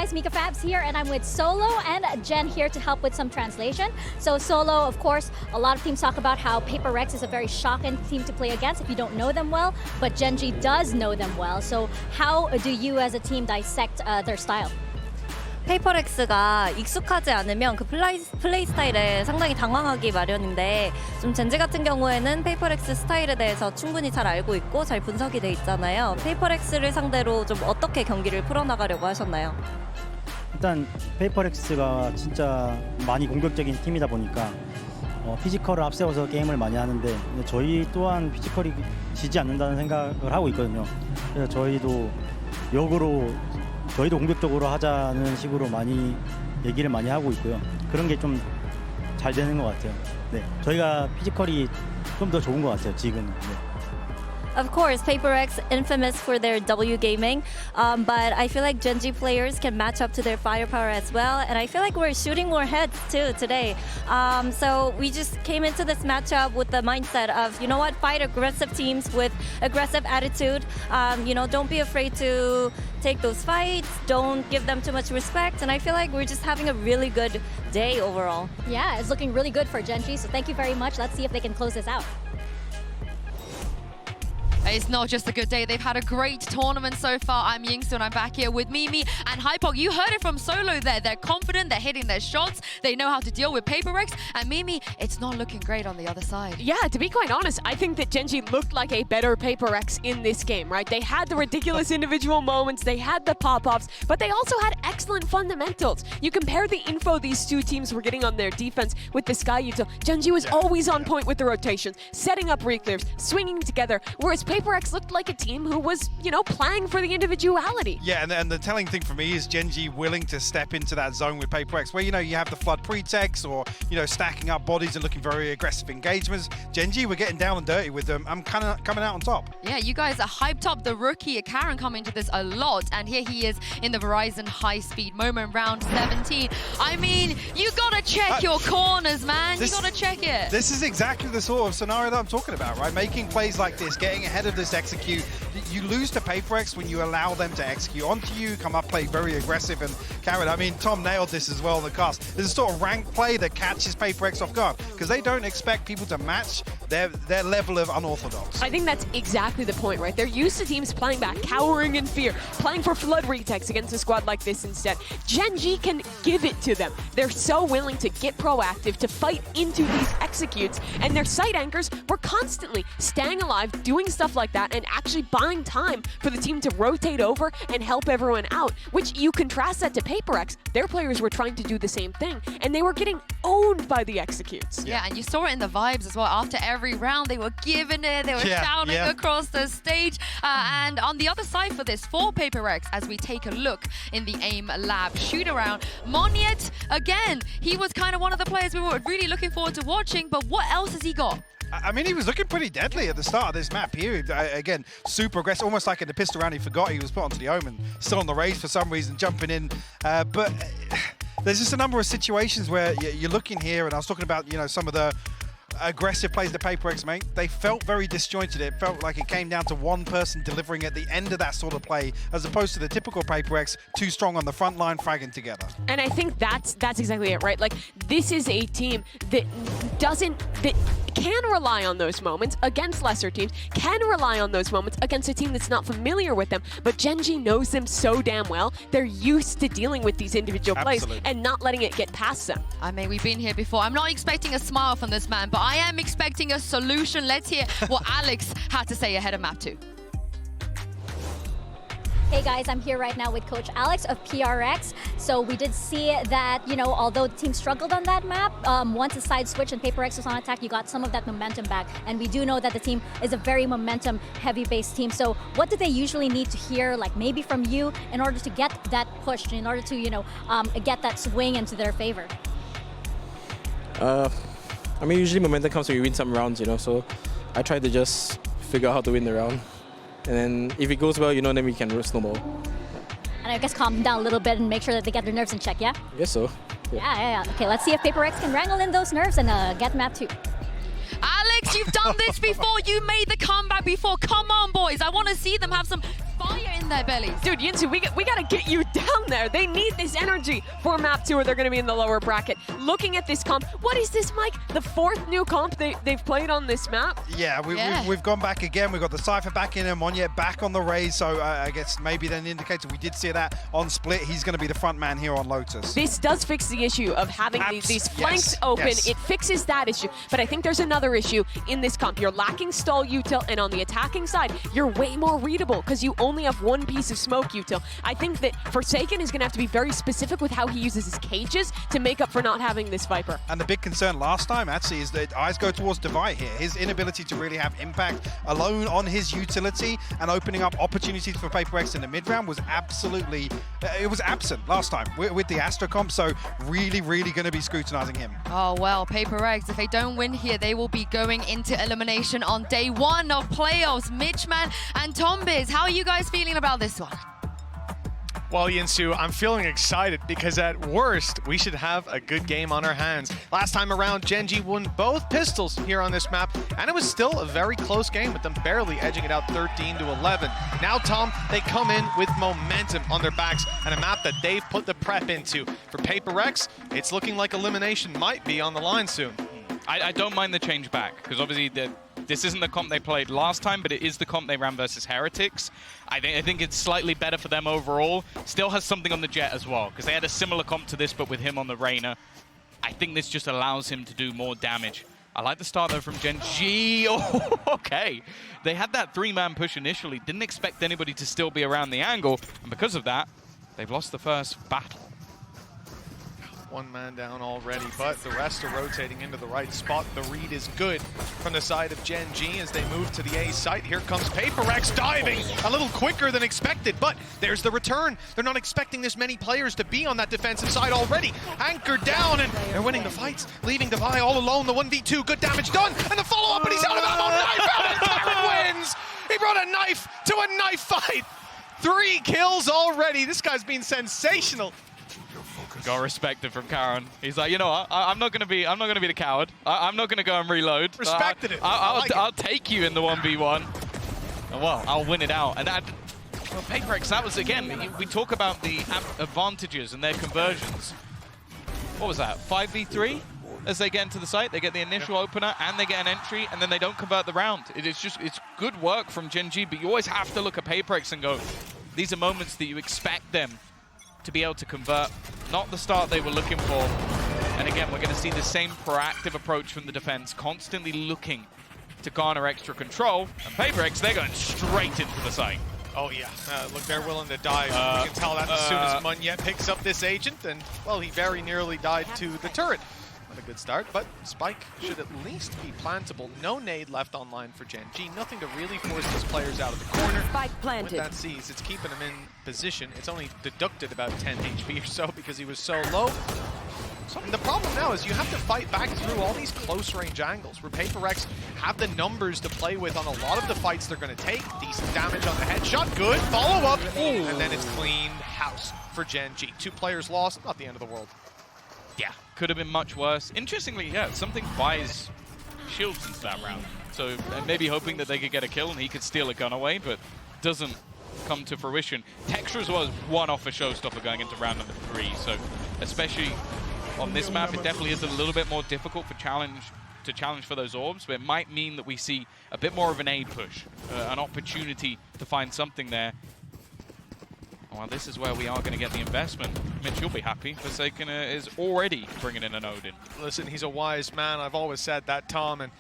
guys, Mika Fabs here, and I'm with Solo and Jen here to help with some translation. So Solo, of course, a lot of teams talk about how PRX is a very shocking team to play against if you don't know them well, but Genji does know them well. So how do you as a team dissect their style? 페이퍼렉스가 익숙하지 않으면 그 플레이 스타일에 상당히 당황하기 마련인데 좀 젠지 같은 경우에는 페이퍼렉스 스타일에 대해서 충분히 잘 알고 있고 잘 분석이 돼 있잖아요. 페이퍼렉스를 상대로 좀 어떻게 경기를 풀어나가려고 하셨나요? 일단 페이퍼렉스가 진짜 많이 공격적인 팀이다 보니까 피지컬을 앞세워서 게임을 많이 하는데 저희 또한 피지컬이 지지 않는다는 생각을 하고 있거든요. 그래서 저희도 역으로 저희도 공격적으로 하자는 식으로 많이 얘기를 많이 하고 있고요. 그런 게 좀 잘 되는 것 같아요. 네, 저희가 피지컬이 좀 더 좋은 것 같아요, 지금. 네. Of course, PRX infamous for their W gaming, but I feel like Genji players can match up to their firepower as well, and I feel like we're shooting more heads too today. So we just came into this matchup with the mindset of, you know what, fight aggressive teams with aggressive attitude. You know, don't be afraid to take those fights, don't give them too much respect, and I feel like we're just having a really good day overall. Yeah, it's looking really good for Genji, so thank you very much. Let's see if they can close this out. It's not just a good day, they've had a great tournament so far. I'm Yingsu and I'm back here with Mimi and HyperX. You heard it from Solo there. They're confident, they're hitting their shots, they know how to deal with PRX. And Mimi, it's not looking great on the other side. Yeah, to be quite honest, I think that Genji looked like a better PRX in this game, right? They had the ridiculous individual moments, they had the pop-ups, but they also had excellent fundamentals. You compare the info these two teams were getting on their defense with the Sky Util. Genji was always on point with the rotations, setting up reclears, swinging together, whereas PRX looked like a team who was, you know, playing for the individuality. Yeah, and the telling thing for me is Genji willing to step into that zone with PRX, where, you know, you have the flood pretext or, you know, stacking up bodies and looking very aggressive engagements. Genji, we're getting down and dirty with them. I'm kind of coming out on top. Yeah, you guys are hyped up the rookie. Karen come into this a lot, and here he is in the Verizon high-speed moment, round 17. I mean, you gotta check your corners, man. You gotta check it. This is exactly the sort of scenario that I'm talking about, right? Making plays like this, getting ahead of this execute. You lose to PRX when you allow them to execute onto you, come up, play very aggressive. And Karen, I mean, Tom nailed this as well in the cast. There's a sort of rank play that catches PRX off guard because they don't expect people to match their level of unorthodox. I think that's exactly the point, right? They're used to teams playing back, cowering in fear, playing for flood retakes against a squad like this instead. Genji can give it to them. They're so willing to get proactive, to fight into these executes, and their site anchors were constantly staying alive, doing stuff like that, and actually buying time for the team to rotate over and help everyone out, which you contrast that to PRX. Their players were trying to do the same thing, and they were getting owned by the executes. Yeah, and you saw it in the vibes as well. After every round, they were giving it, they were shouting across the stage. And on the other side for this, for PRX, as we take a look in the AIM Lab shoot-around, Monyet, again, he was kind of one of the players we were really looking forward to watching, but what else has he got? I mean, he was looking pretty deadly at the start of this map here. Again, super aggressive, almost like in the pistol round he forgot he was put onto the Omen. Still on the race for some reason, jumping in. But there's just a number of situations where you're looking here, and I was talking about, you know, some of the aggressive plays that PRX made. They felt very disjointed. It felt like it came down to one person delivering at the end of that sort of play, as opposed to the typical PRX, too strong on the front line, fragging together. And I think that's exactly it, right? Like, this is a team that can rely on those moments against lesser teams, can rely on those moments against a team that's not familiar with them, but Genji knows them so damn well. They're used to dealing with these individual plays and not letting it get past them. I mean, we've been here before. I'm not expecting a smile from this man, but I am expecting a solution. Let's hear what Alex had to say ahead of map 2. Hey guys, I'm here right now with Coach Alex of PRX. So we did see that, you know, although the team struggled on that map, once the side switch and PRX was on attack, you got some of that momentum back. And we do know that the team is a very momentum-heavy based team. So what do they usually need to hear, like maybe from you, in order to get that push, in order to, you know, get that swing into their favor? I mean, usually momentum comes when you win some rounds, you know, so I try to just figure out how to win the round. And then if it goes well, you know, then we can snowball. And I guess calm them down a little bit and make sure that they get their nerves in check, yeah? I guess so. Yeah. Okay, let's see if PRX can wrangle in those nerves and get map 2. Alex, you've done this before. You made the comeback before. Come on, boys. I want to see them have some fire in their bellies. Dude, Yinsu, we gotta get you down there. They need this energy for map 2 or they're gonna be in the lower bracket. Looking at this comp, what is this, Mike? The 4th new comp they've played on this map? Yeah, we've gone back again. We've got the Cypher back in and Monya back on the Raze, so I guess maybe then indicator we did see that on Split. He's going to be the front man here on Lotus. This does fix the issue of having these flanks open. Yes. It fixes that issue, but I think there's another issue in this comp. You're lacking stall util, and on the attacking side, you're way more readable because you only have one piece of smoke util. I think that Forsaken is going to have to be very specific with how he uses his cages to make up for not having this Viper. And the big concern last time, actually, is that eyes go towards Devi here. His inability to really have impact alone on his utility and opening up opportunities for PaperX in the mid-round was absolutely, it was absent last time with the Astra comp, so really going to be scrutinizing him. Oh, well, PaperX, if they don't win here, they will be going into elimination on day 1 of playoffs. Mitchman and Tombiz, how are you guys feeling about this one? Well, Yinsu, I'm feeling excited because at worst, we should have a good game on our hands. Last time around, Gen.G won both pistols here on this map, and it was still a very close game with them barely edging it out 13-11. Now, Tom, they come in with momentum on their backs and a map that they've put the prep into. For PaperX, it's looking like elimination might be on the line soon. I don't mind the change back, because obviously this isn't the comp they played last time, but it is the comp they ran versus Heretics. I think it's slightly better for them overall. Still has something on the Jet as well, because they had a similar comp to this, but with him on the Reyna. I think this just allows him to do more damage. I like the start, though, from Gen.G. Oh, okay. They had that 3-man push initially. Didn't expect anybody to still be around the angle, and because of that, they've lost the first battle. One man down already, but the rest are rotating into the right spot. The read is good from the side of Gen.G as they move to the A site. Here comes PaperX diving a little quicker than expected, but there's the return. They're not expecting this many players to be on that defensive side already. Anchored down, and they're winning the fights, leaving Devi all alone. The 1v2, good damage done, and the follow-up, and he's out of ammo. Knife out, and Karen wins! He brought a knife to a knife fight! 3 kills already. This guy's been sensational. Got respected from Karen. He's like, you know what? I'm not gonna be the coward. I'm not gonna go and reload. Respected it. I'll take you in the 1v1. And well, I'll win it out. And well, PaperX, that was again. We talk about the advantages and their conversions. What was that? 5v3 as they get into the site. They get the initial opener and they get an entry, and then they don't convert the round. It's good work from Gen.G, but you always have to look at PaperX and go, these are moments that you expect them to be able to convert, not the start they were looking for. And again, we're going to see the same proactive approach from the defense, constantly looking to garner extra control. And PaperX, they're going straight into the site. Oh yeah, look, they're willing to dive. We can tell that as soon as Munya picks up this agent, and well, he very nearly died to the turret. Not a good start, but Spike should at least be plantable. No nade left online for Gen.G. Nothing to really force these players out of the corner. Spike planted. With that seize, it's keeping him in position. It's only deducted about 10 HP or so because he was so low. And the problem now is you have to fight back through all these close range angles where PaperX have the numbers to play with on a lot of the fights they're going to take. Decent damage on the headshot, good follow up, and then it's clean house for Gen.G. 2 players lost, not the end of the world. Yeah, could have been much worse. Interestingly, yeah, something buys shields into that round. So maybe hoping that they could get a kill and he could steal a gun away, but doesn't come to fruition. Texture as well as one off a showstopper going into round number 3. So especially on this map, it definitely is a little bit more difficult to challenge for those orbs, but it might mean that we see a bit more of an A push, an opportunity to find something there. Well, this is where we are going to get the investment. Mitch, you'll be happy. Forsaken is already bringing in an Odin. Listen, he's a wise man. I've always said that, Tom, and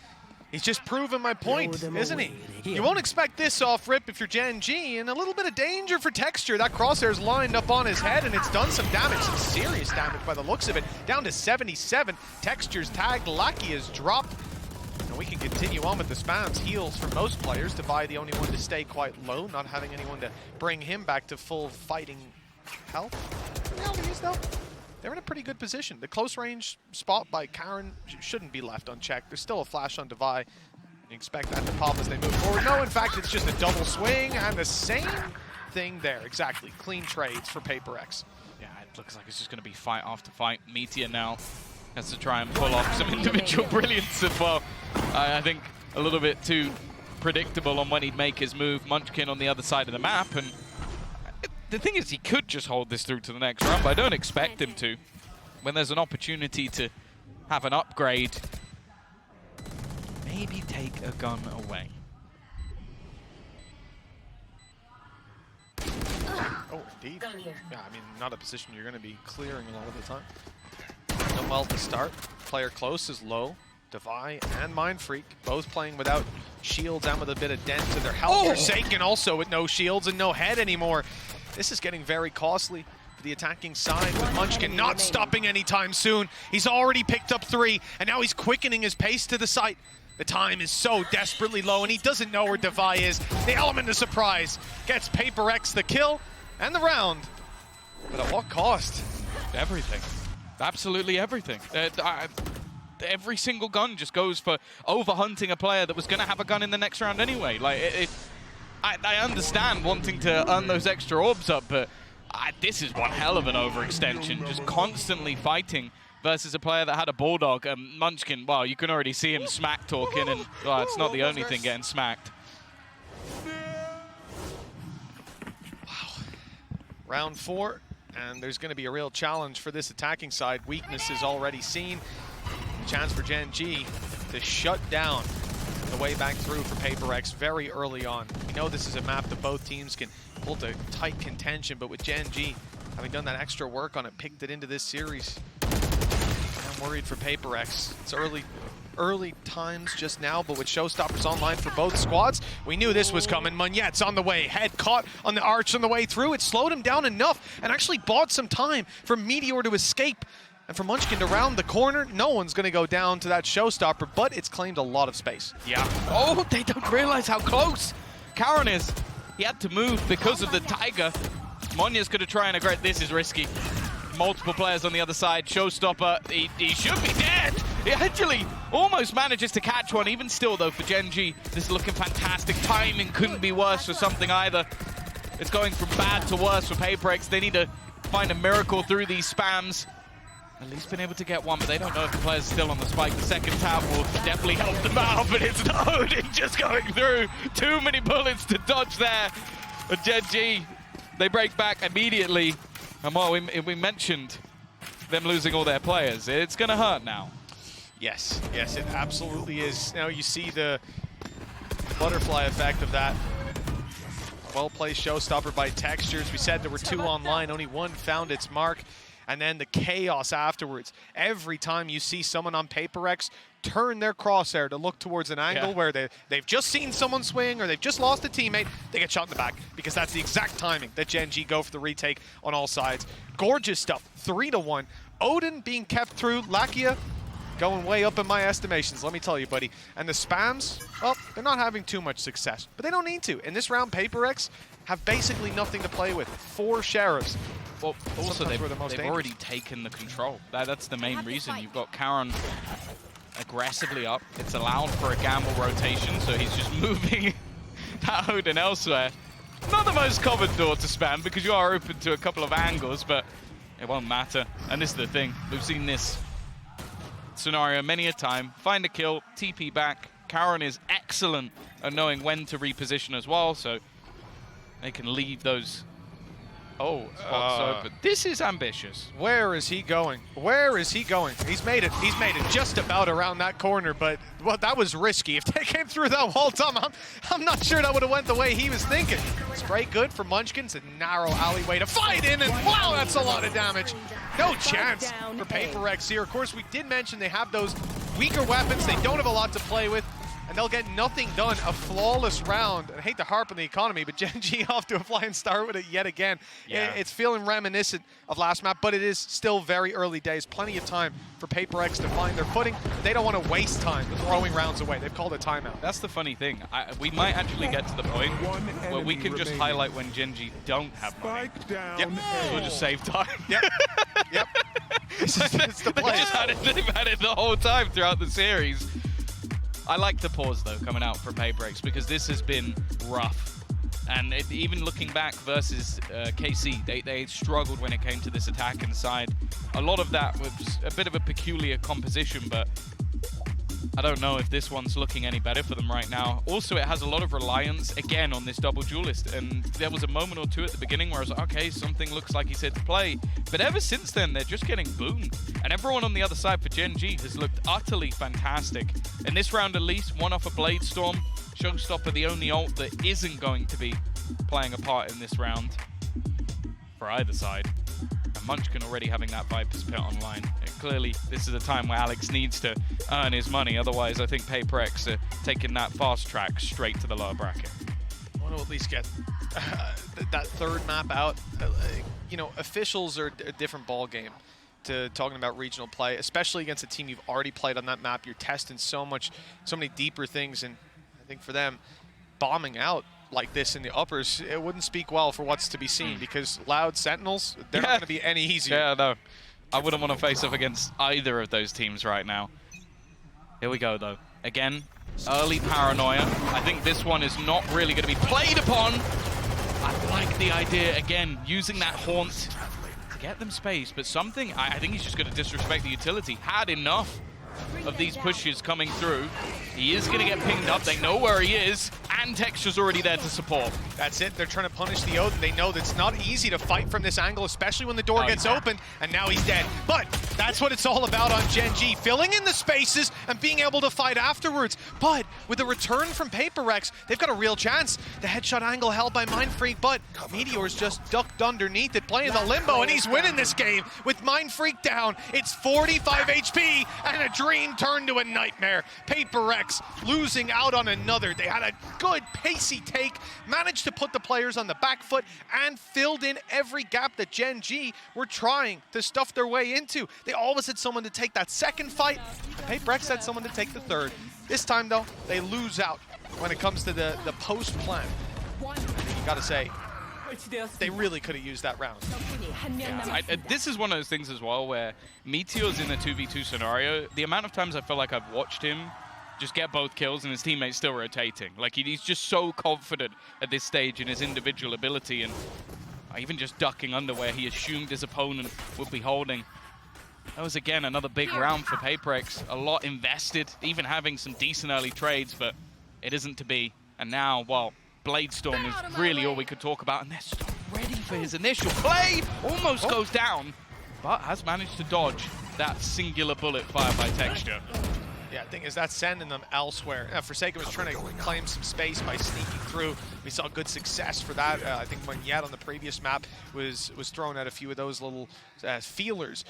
he's just proven my point, isn't he? You won't expect this off rip if you're Gen.G, and a little bit of danger for Texture. That crosshair's lined up on his head, and it's done some damage, some serious damage by the looks of it. Down to 77. Texture's tag, Lucky is dropped. And we can continue on with the spams. Heals for most players. Devi the only one to stay quite low, not having anyone to bring him back to full fighting health. The reality is, though, they're in a pretty good position. The close range spot by Karen shouldn't be left unchecked. There's still a flash on Devi. You expect that to pop as they move forward. No, in fact, it's just a double swing, and the same thing there. Exactly. Clean trades for PaperX. Yeah, it looks like it's just going to be fight after fight. Meteor now has to try and pull off some individual brilliance as well. I think a little bit too predictable on when he'd make his move. Munchkin on the other side of the map, and the thing is, he could just hold this through to the next round, but I don't expect him to. When there's an opportunity to have an upgrade, maybe take a gun away. Oh, indeed. Yeah, I mean, not a position you're going to be clearing a lot of the time. Done well to start. Player close is low. Devi and Mindfreak both playing without shields and with a bit of dent to their health. Forsaken also with no shields and no head anymore. This is getting very costly for the attacking side, with Munchkin not stopping anytime soon. He's already picked up 3, and now he's quickening his pace to the site. The time is so desperately low, and he doesn't know where Devi is. The element of surprise gets PRX the kill and the round. But at what cost? Everything. Absolutely everything. Every single gun just goes for overhunting a player that was going to have a gun in the next round anyway. Like, I understand wanting to earn those extra orbs up, but this is one hell of an overextension. Just constantly fighting versus a player that had a bulldog. Munchkin, well, you can already see him smack talking, and well, it's not the only thing getting smacked. Wow. Round 4, and there's going to be a real challenge for this attacking side. Weakness is already seen. A chance for Gen G to shut down the way back through for PRX very early on. We know this is a map that both teams can pull to tight contention, but with Gen G having done that extra work on it, picked it into this series, I'm worried for PRX. It's early times just now, but with showstoppers online for both squads, we knew this was coming. Monet's on the way, head caught on the arch on the way through. It slowed him down enough and actually bought some time for Meteor to escape. And for Munchkin to round the corner, no one's going to go down to that showstopper, but it's claimed a lot of space. Yeah. Oh, they don't realize how close Karen is. He had to move because of the Tiger. Monya's going to try and aggress. This is risky. Multiple players on the other side. Showstopper, he should be dead. He actually almost manages to catch one. Even still, though, for Gen G, this is looking fantastic. Timing couldn't be worse for something either. It's going from bad to worse for PRX. They need to find a miracle through these spams. At least been able to get one, but they don't know if the player's still on the spike. The second tap will definitely help them out, but it's no Odin just going through. Too many bullets to dodge there. But Gen G, they break back immediately. And well, we mentioned them losing all their players. It's going to hurt now. Yes, yes, it absolutely is. Now you see the butterfly effect of that. Well-placed showstopper by Textures. We said there were 2 online, only 1 found its mark. And then the chaos afterwards. Every time you see someone on PRX turn their crosshair to look towards an angle where they've just seen someone swing or they've just lost a teammate, they get shot in the back, because that's the exact timing that Gen G go for the retake on all sides. Gorgeous stuff, 3-1. Odin being kept through, Lakia going way up in my estimations, let me tell you, buddy. And the spams, well, they're not having too much success, but they don't need to. In this round, PRX have basically nothing to play with. 4 sheriffs. Well, also they've already taken the control. That's the main reason. You've got Karen aggressively up. It's allowed for a gamble rotation, so he's just moving that Odin elsewhere. Not the most common door to spam, because you are open to a couple of angles, but it won't matter. And this is the thing. We've seen this scenario many a time. Find a kill, TP back. Karen is excellent at knowing when to reposition as well, so they can leave those spots open. This is ambitious. Where is he going? Where is he going? He's made it. He's made it just about around that corner, but well, that was risky. If they came through that wall, Tom, I'm not sure that would have went the way he was thinking. Spray good for Munchkin. It's a narrow alleyway to fight in, and wow, that's a lot of damage. No chance for PRX here. Of course, we did mention they have those weaker weapons. They don't have a lot to play with, and they'll get nothing done. A flawless round. I hate to harp on the economy, but Gen G off to a flying start with it yet again. Yeah. It's feeling reminiscent of last map, but it is still very early days. Plenty of time for PRX to find their footing. They don't want to waste time throwing rounds away. They've called a timeout. That's the funny thing. We might actually get to the point where we can just highlight when Gen G don't have money. Yep. We'll just save time. Yep. Yep. It's the play. They've had it the whole time throughout the series. I like the pause, though, coming out from PRX, because this has been rough. And even looking back versus KC, they struggled when it came to this attack inside. A lot of that was a bit of a peculiar composition, but I don't know if this one's looking any better for them right now. Also, it has a lot of reliance, again, on this double duelist. And there was a moment or two at the beginning where I was like, okay, something looks like he's here to play. But ever since then, they're just getting boomed. And everyone on the other side for Gen G has looked utterly fantastic. In this round, at least, one off a Blade Storm. Showstopper, the only ult that isn't going to be playing a part in this round for either side. And Munchkin already having that Viper's Pit online. And clearly, this is a time where Alex needs to earn his money. Otherwise, I think HyperX are taking that fast track straight to the lower bracket. I want to at least get that third map out. You know, officials are a different ball game to talking about regional play, especially against a team you've already played on that map. You're testing so many deeper things, and I think for them, bombing out like this in the uppers, it wouldn't speak well for what's to be seen, because Loud Sentinels, they're not going to be any easier. Yeah, no. I wouldn't want to face off against either of those teams right now. Here we go, though. Again, early paranoia. I think this one is not really going to be played upon. I like the idea, again, using that haunt to get them space, but something, I think he's just going to disrespect the utility. Had enough of these pushes coming through. He is going to get pinged up. They know where he is, and Texture's already there to support. That's it. They're trying to punish the Odin. They know that it's not easy to fight from this angle, especially when the door gets open, and now he's dead. But that's what it's all about on Gen G, filling in the spaces and being able to fight afterwards. But with a return from PRX, they've got a real chance. The headshot angle held by Mindfreak, but Meteor's just ducked underneath it, playing the limbo, and he's winning this game with Mindfreak down. It's 45 HP, and a dream turned to a nightmare. PRX losing out on another. They had a good pacey take, managed to put the players on the back foot, and filled in every gap that Gen G were trying to stuff their way into. They always had someone to take that second fight. PRX had someone to take the third. This time, though, they lose out when it comes to the post plan. You gotta say, they really could have used that round. Yeah, this is one of those things as well where Meteor's in a 2v2 scenario. The amount of times I feel like I've watched him just get both kills and his teammates still rotating. Like, he's just so confident at this stage in his individual ability, and even just ducking under where he assumed his opponent would be holding. That was, again, another big round for PRX. A lot invested, even having some decent early trades, but it isn't to be. And now, well, Blade Storm is really all we could talk about, and they're still ready for his initial play. Almost goes down, but has managed to dodge that singular bullet fired by Texture. Yeah, the thing is that's sending them elsewhere. Forsaken was trying to claim some space by sneaking through. We saw good success for that. I think when Yet on the previous map was throwing out a few of those little feelers.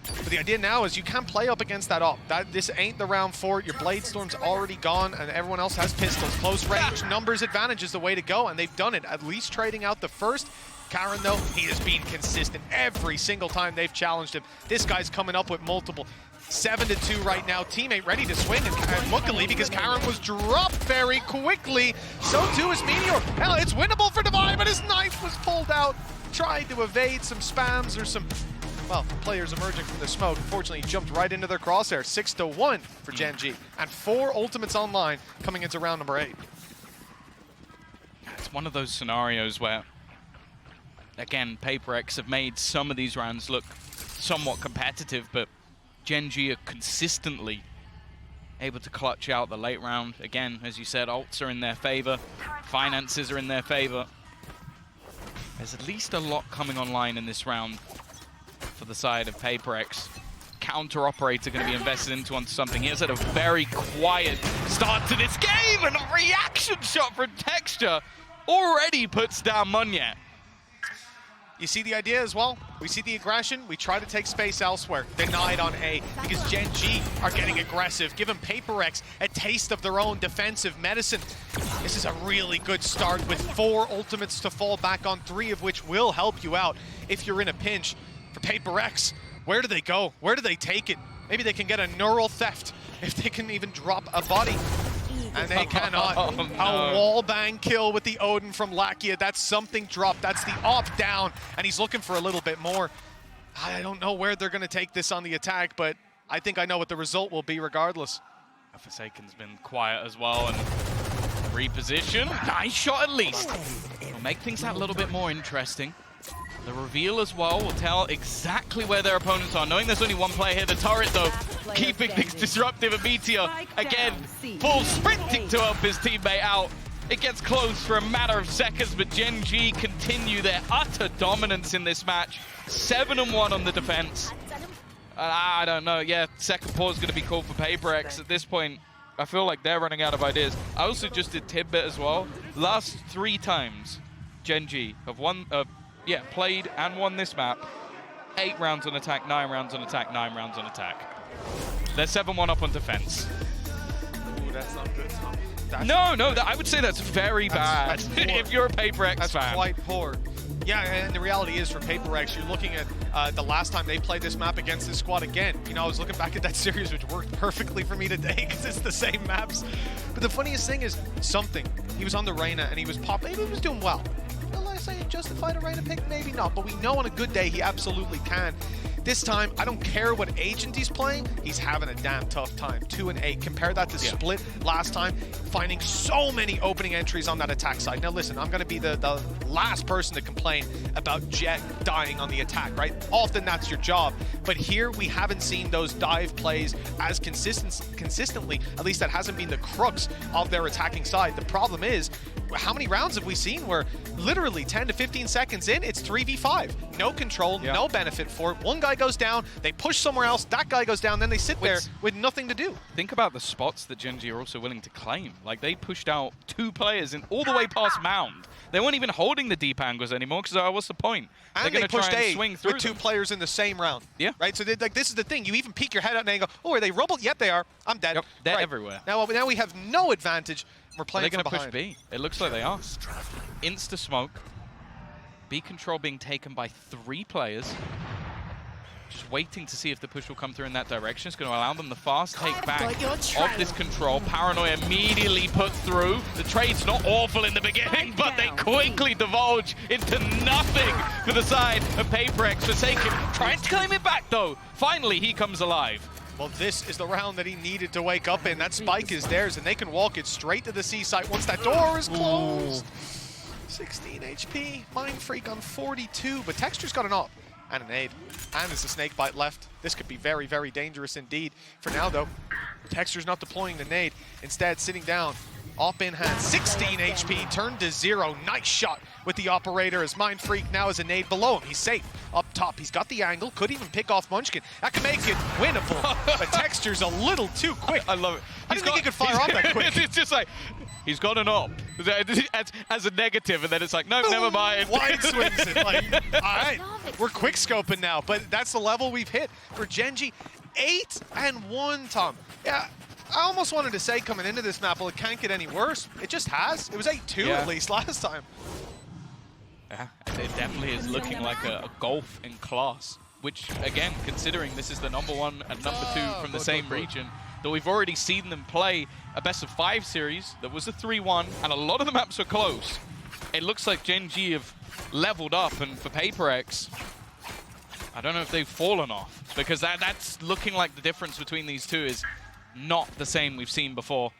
But the idea now is you can't play up against that op. This ain't the round for it. Your Blade Storm's already gone, and everyone else has pistols. Close range, numbers advantage is the way to go, and they've done it, at least trading out the first. Karen, though, he has been consistent every single time they've challenged him. This guy's coming up with multiple. 7-2 right now. Teammate ready to swing, and luckily, because Karen was dropped very quickly, so too is Meteor. Hell, it's winnable for Divine, but his knife was pulled out. Tried to evade some spams or some, well, players emerging from the smoke. Unfortunately, he jumped right into their crosshair. 6-1 for Gen G, and 4 ultimates online coming into round number 8. It's one of those scenarios where, again, PRX have made some of these rounds look somewhat competitive, but Gen G are consistently able to clutch out the late round. Again, as you said, ults are in their favor, finances are in their favor. There's at least a lot coming online in this round for the side of PRX. Counter operator going to be invested into something. He has had a very quiet start to this game, and a reaction shot from Texture already puts down Munyet. You see the idea as well? We see the aggression, we try to take space elsewhere. Denied on A, because Gen G are getting aggressive, giving PRX a taste of their own defensive medicine. This is a really good start with 4 ultimates to fall back on, 3 of which will help you out if you're in a pinch. For PRX, where do they go? Where do they take it? Maybe they can get a neural theft if they can even drop a body. And they cannot. Oh, no. A wallbang kill with the Odin from Lakia. That's something dropped. That's the op down, and he's looking for a little bit more. I don't know where they're going to take this on the attack, but I think I know what the result will be regardless. Forsaken's been quiet as well, and reposition. Nice shot at least. It'll make things a little bit more interesting. The reveal as well will tell exactly where their opponents are. Knowing there's only one player here, the turret though, keeping things disruptive. And Meteor, again, full sprinting to help his teammate out. It gets close for a matter of seconds, but Gen G continue their utter dominance in this match. 7-1 on the defense. I don't know, yeah, second pause is going to be called for PRX. At this point, I feel like they're running out of ideas. I also just did tidbit as well. Last 3 times, Gen G have played and won this map. 8 rounds on attack, 9 rounds on attack, 9 rounds on attack. They're 7-1 up on defense. Ooh, that's not good, Tom. I would say that's very bad. That's if you're a PRX that's fan. Quite poor. Yeah, and the reality is for PRX, you're looking at the last time they played this map against this squad again. You know, I was looking back at that series, which worked perfectly for me today because it's the same maps. But the funniest thing is something. He was on the Reyna and he was popping. He was doing well. Will I say it justified a Reyna pick? Maybe not. But we know on a good day he absolutely can. This time, I don't care what agent he's playing, he's having a damn tough time. 2 and 8. Compare that to Split last time, finding so many opening entries on that attack side. Now listen, I'm going to be the last person to complain about Jet dying on the attack, right? Often that's your job. But here, we haven't seen those dive plays as consistently. At least that hasn't been the crux of their attacking side. The problem is, how many rounds have we seen where literally 10 to 15 seconds in, it's 3v5. No control, no benefit for it. One guy goes down, they push somewhere else, that guy goes down, then they sit there with nothing to do. Think about the spots that Gen G are also willing to claim. Like, they pushed out 2 players in all the way past Mound. They weren't even holding the deep angles anymore because what's the point? And they're they pushed try and A swing through with 2 players in the same round. Yeah. Right? So like, this is the thing. You even peek your head out and go, oh, are they rubbled? Yep, they are. I'm dead. Yep, they're everywhere. Now we have no advantage. We're playing They're from going to behind. push B. It looks like they are. Insta smoke. B control being taken by 3 players. Just waiting to see if the push will come through in that direction. It's going to allow them the fast take back of this control. Paranoia immediately put through. The trade's not awful in the beginning, but they quickly divulge into nothing for the side of PRX. Forsaken trying to claim it back, though. Finally, he comes alive. Well, this is the round that he needed to wake up in. That spike is theirs, and they can walk it straight to the C site once that door is closed. 16 HP, Mind Freak on 42, but Texture's got an op and a nade. And there's a snake bite left. This could be very, very dangerous indeed. For now, though, Texture's not deploying the nade. Instead, sitting down, op in hand, 16 HP, turned to 0. Nice shot with the operator as Mind Freak now has a nade below him. He's safe up top. He's got the angle, could even pick off Munchkin. That can make it winnable, but Texture's a little too quick. I love it. I didn't think he could fire off that quick. It's just like, he's got an op as a negative, and then it's like, no, never mind. Wide swings it. Like, all right, we're quick scoping now, but that's the level we've hit for Gen G. 8-1, Tom. Yeah, I almost wanted to say coming into this map, well, it can't get any worse. It just has. It was 8-2 at least last time. Yeah, it definitely is looking like a golf in class, which, again, considering this is the #1 and #2 from the same region, that we've already seen them play a best-of-5 series that was a 3-1, and a lot of the maps were close. It looks like Gen G have leveled up, and for PRX, I don't know if they've fallen off, because that's looking like the difference between these two is not the same we've seen before.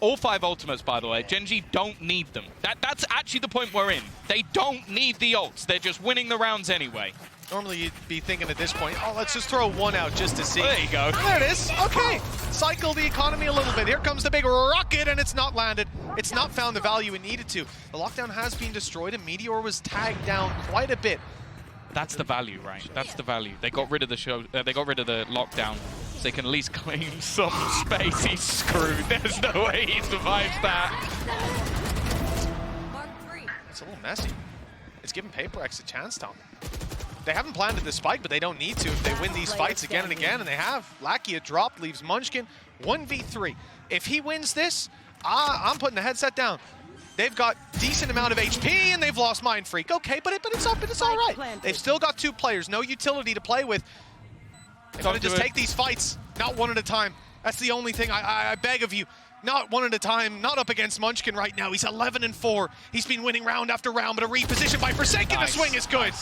All 5 ultimates, by the way. Gen G don't need them. That's actually the point we're in. They don't need the ults. They're just winning the rounds anyway. Normally you'd be thinking at this point, oh, let's just throw 1 out just to see. There you go. There it is. Okay. Cycle the economy a little bit. Here comes the big rocket, and it's not landed. It's not found the value it needed to. The lockdown has been destroyed, and Meteor was tagged down quite a bit. That's the value, right? That's the value. They got rid of the they got rid of the lockdown, so they can at least claim some space. He's screwed. There's no way he survives that. It's a little messy. It's giving PRX a chance, Tom. They haven't planted the spike, but they don't need to if they win these fights again and again, and they have. Lakia dropped, leaves Munchkin 1v3. If he wins this, I'm putting the headset down. They've got decent amount of HP, and they've lost Mind Freak. Okay, but it's all right. They've still got 2 players, no utility to play with. They've got to just take these fights, not one at a time. That's the only thing I beg of you. Not one at a time, not up against Munchkin right now. He's 11-4. He's been winning round after round, but a reposition by Forsaken. The swing is good.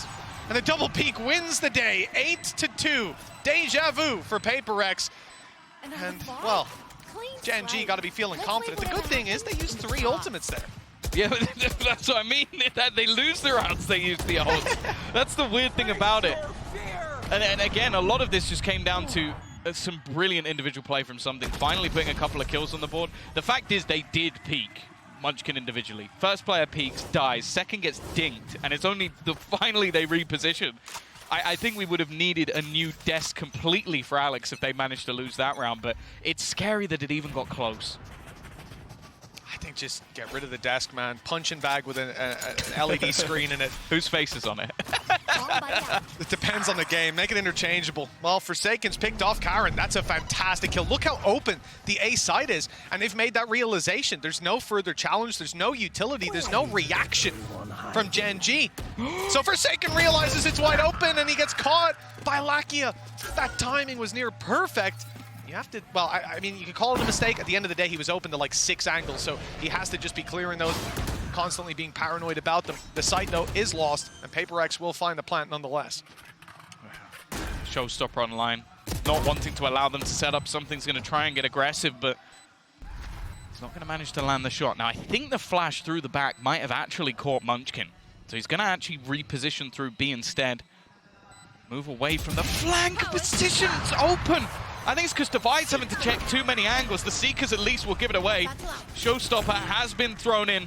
And the double peak wins the day, 8-2. Deja vu for PRX. And, well, Gen G got to be feeling confident. The good thing is they used 3 ultimates there. Yeah, that's what I mean. That they lose the rounds, they use the ult. That's the weird thing about it. And again, a lot of this just came down to some brilliant individual play from Something, finally putting a couple of kills on the board. The fact is they did peak Munchkin individually. First player peaks, dies, second gets dinked, and it's only finally they reposition. I think we would have needed a new desk completely for Alex if they managed to lose that round, but it's scary that it even got close. I think just get rid of the desk, man. Punching bag with an LED screen in it. Whose face is on it? It depends on the game. Make it interchangeable. Well, Forsaken's picked off Karen. That's a fantastic kill. Look how open the A side is, and they've made that realization. There's no further challenge. There's no utility. There's no reaction from Gen G. So Forsaken realizes it's wide open, and he gets caught by Lakia. That timing was near perfect. You have to, well, I mean, you can call it a mistake. At the end of the day, he was open to like 6 angles, so he has to just be clearing those, constantly being paranoid about them. The site, though, is lost, and PRX will find the plant nonetheless. Showstopper online, not wanting to allow them to set up. Something's going to try and get aggressive, but he's not going to manage to land the shot. Now, I think the flash through the back might have actually caught Munchkin, so he's going to actually reposition through B instead. Move away from the flank position. It's open. I think it's because Divide's having to check too many angles. The Seekers at least will give it away. Showstopper has been thrown in.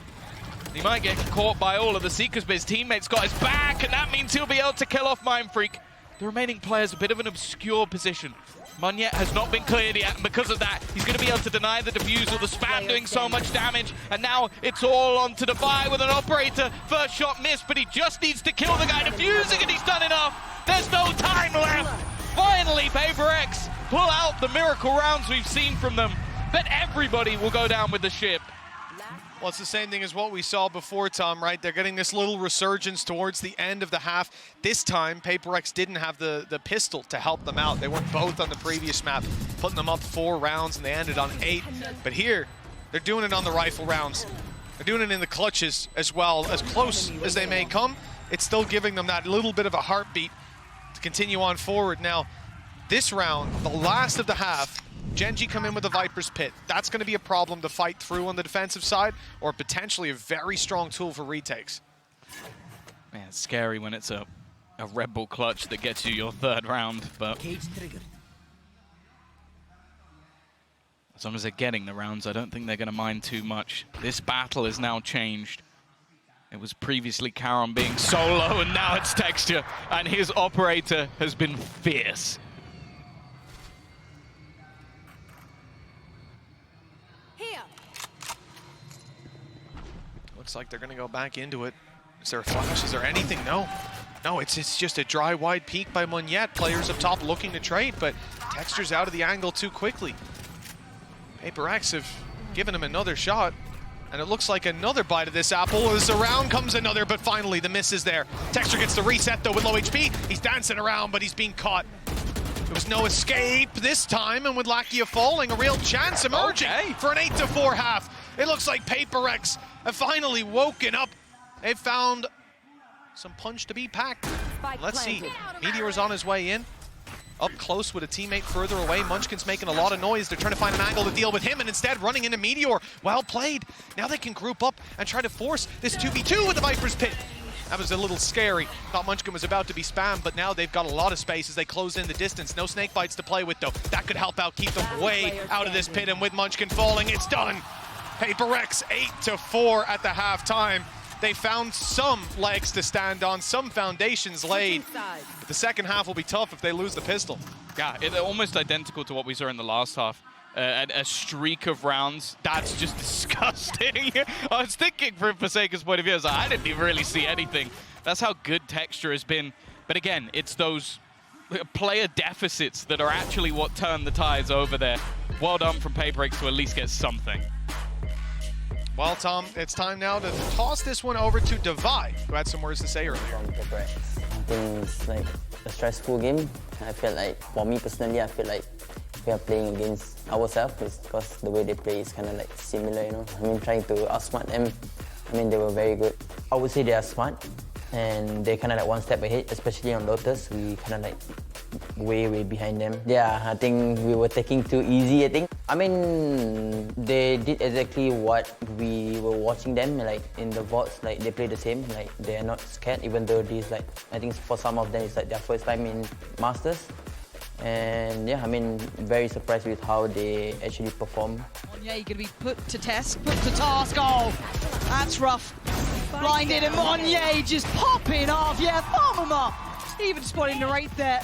He might get caught by all of the Seekers, but his teammates got his back, and that means he'll be able to kill off Mindfreak. The remaining players, a bit of an obscure position. Munyet has not been cleared yet, and because of that, he's going to be able to deny the defusal, the spam doing so much damage, and now it's all on to Divide with an operator. First shot missed, but he just needs to kill the guy defusing, and he's done enough. There's no time left. Finally, PRX pull out the miracle rounds we've seen from them, but everybody will go down with the ship. Well, it's the same thing as what we saw before, Tom, right? They're getting this little resurgence towards the end of the half. This time, PRX didn't have the pistol to help them out. They weren't both on the previous map, putting them up 4 rounds, and they ended on 8. But here, they're doing it on the rifle rounds. They're doing it in the clutches as well. As close as they may come, it's still giving them that little bit of a heartbeat to continue on forward. Now, this round, the last of the half, Gen G come in with the Viper's Pit. That's going to be a problem to fight through on the defensive side, or potentially a very strong tool for retakes. Man, it's scary when it's a Red Bull clutch that gets you your 3rd round, but as long as they're getting the rounds, I don't think they're going to mind too much. This battle is now changed. It was previously Karon being solo, and now it's Texture, and his operator has been fierce. Looks like they're going to go back into it. Is there a flash? Is there anything? No. No, it's just a dry, wide peek by Munyet. Players up top looking to trade, but Texture's out of the angle too quickly. PRX have given him another shot, and it looks like another bite of this apple. As around comes another, but finally the miss is there. Texture gets the reset, though, with low HP. He's dancing around, but he's being caught. There was no escape this time, and with Lakia falling, a real chance emerging for an 8-4 half. It looks like PRX have finally woken up. They've found some punch to be packed. Let's see. Meteor's on his way in. Up close with a teammate further away. Munchkin's making a lot of noise. They're trying to find an angle to deal with him, and instead running into Meteor. Well played. Now they can group up and try to force this 2v2 with the Viper's Pit. That was a little scary. Thought Munchkin was about to be spammed, but now they've got a lot of space as they close in the distance. No snake bites to play with, though. That could help out, keep them way out of this pit, and with Munchkin falling, it's done. PRX 8-4 at the halftime. They found some legs to stand on, some foundations laid. But the second half will be tough if they lose the pistol. Yeah, it's almost identical to what we saw in the last half. A streak of rounds, that's just disgusting. I was thinking from Forsaken's point of view, I didn't even really see anything. That's how good Texture has been. But again, it's those player deficits that are actually what turn the tides over there. Well done from PRX to at least get something. Well, Tom, it's time now to toss this one over to Divide, who had some words to say earlier. I think it's like a stressful game. I feel like, for me personally, I feel like we are playing against ourselves because the way they play is kind of like similar, you know. I mean, trying to outsmart them. I mean, they were very good. I would say they are smart and they're kind of like one step ahead, especially on Lotus. We kind of like way behind them. Yeah, I think we were taking too easy, I think. I mean, they did exactly what we were watching them, like in the VODs, like they play the same, like they are not scared, even though this, like, I think for some of them it's like their first time in Masters. And yeah, I mean, very surprised with how they actually perform. Monye going to be put to test, put to task. Oh, that's rough. Blinded and Monye just popping off. Yeah, farm him up. Even spotting the right there.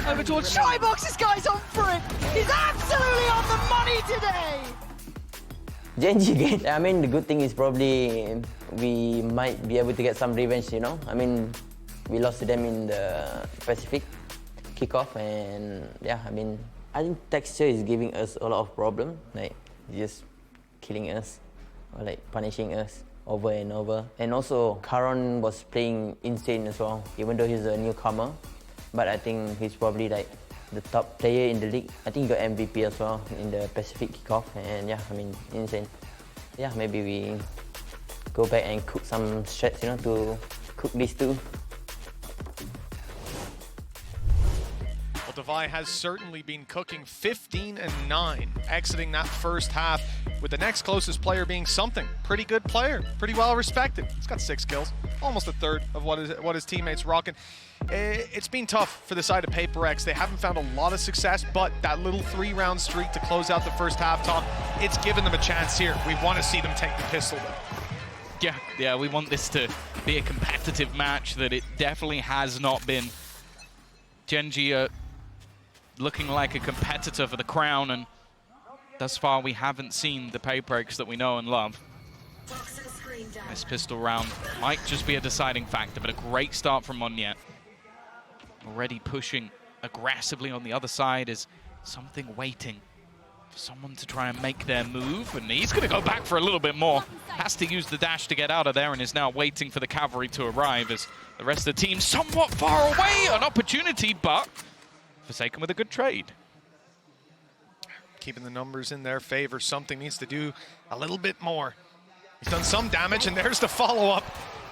Over towards Shybox, this guy's on for it. He's absolutely on the money today. Genji again. I mean, the good thing is probably we might be able to get some revenge, you know? I mean, we lost to them in the Pacific kickoff, and yeah, I mean, I think Texture is giving us a lot of problem, like just killing us or like punishing us over and over. And also, Karon was playing insane as well, even though he's a newcomer. But I think he's probably like the top player in the league. I think he got MVP as well in the Pacific kickoff, and yeah, I mean, insane. Yeah, maybe we go back and cook some strats, you know, to cook these two. Devi has certainly been cooking 15-9, exiting that first half with the next closest player being something. Pretty good player, pretty well respected. He's got 6 kills, almost a third of what his teammates rocking. It's been tough for the side of PRX. They haven't found a lot of success, but that little 3-round streak to close out the first half, Tom, it's given them a chance here. We want to see them take the pistol though. Yeah, we want this to be a competitive match that it definitely has not been. Genji looking like a competitor for the crown, and thus far we haven't seen the PRX that we know and love. This pistol round might just be a deciding factor, but a great start from Monye. Already pushing aggressively on the other side is something waiting for someone to try and make their move, and he's going to go back for a little bit more. Has to use the dash to get out of there, and is now waiting for the cavalry to arrive as the rest of the team somewhat far away. An opportunity, but Forsaken with a good trade. Keeping the numbers in their favor. Something needs to do a little bit more. He's done some damage, and there's the follow-up.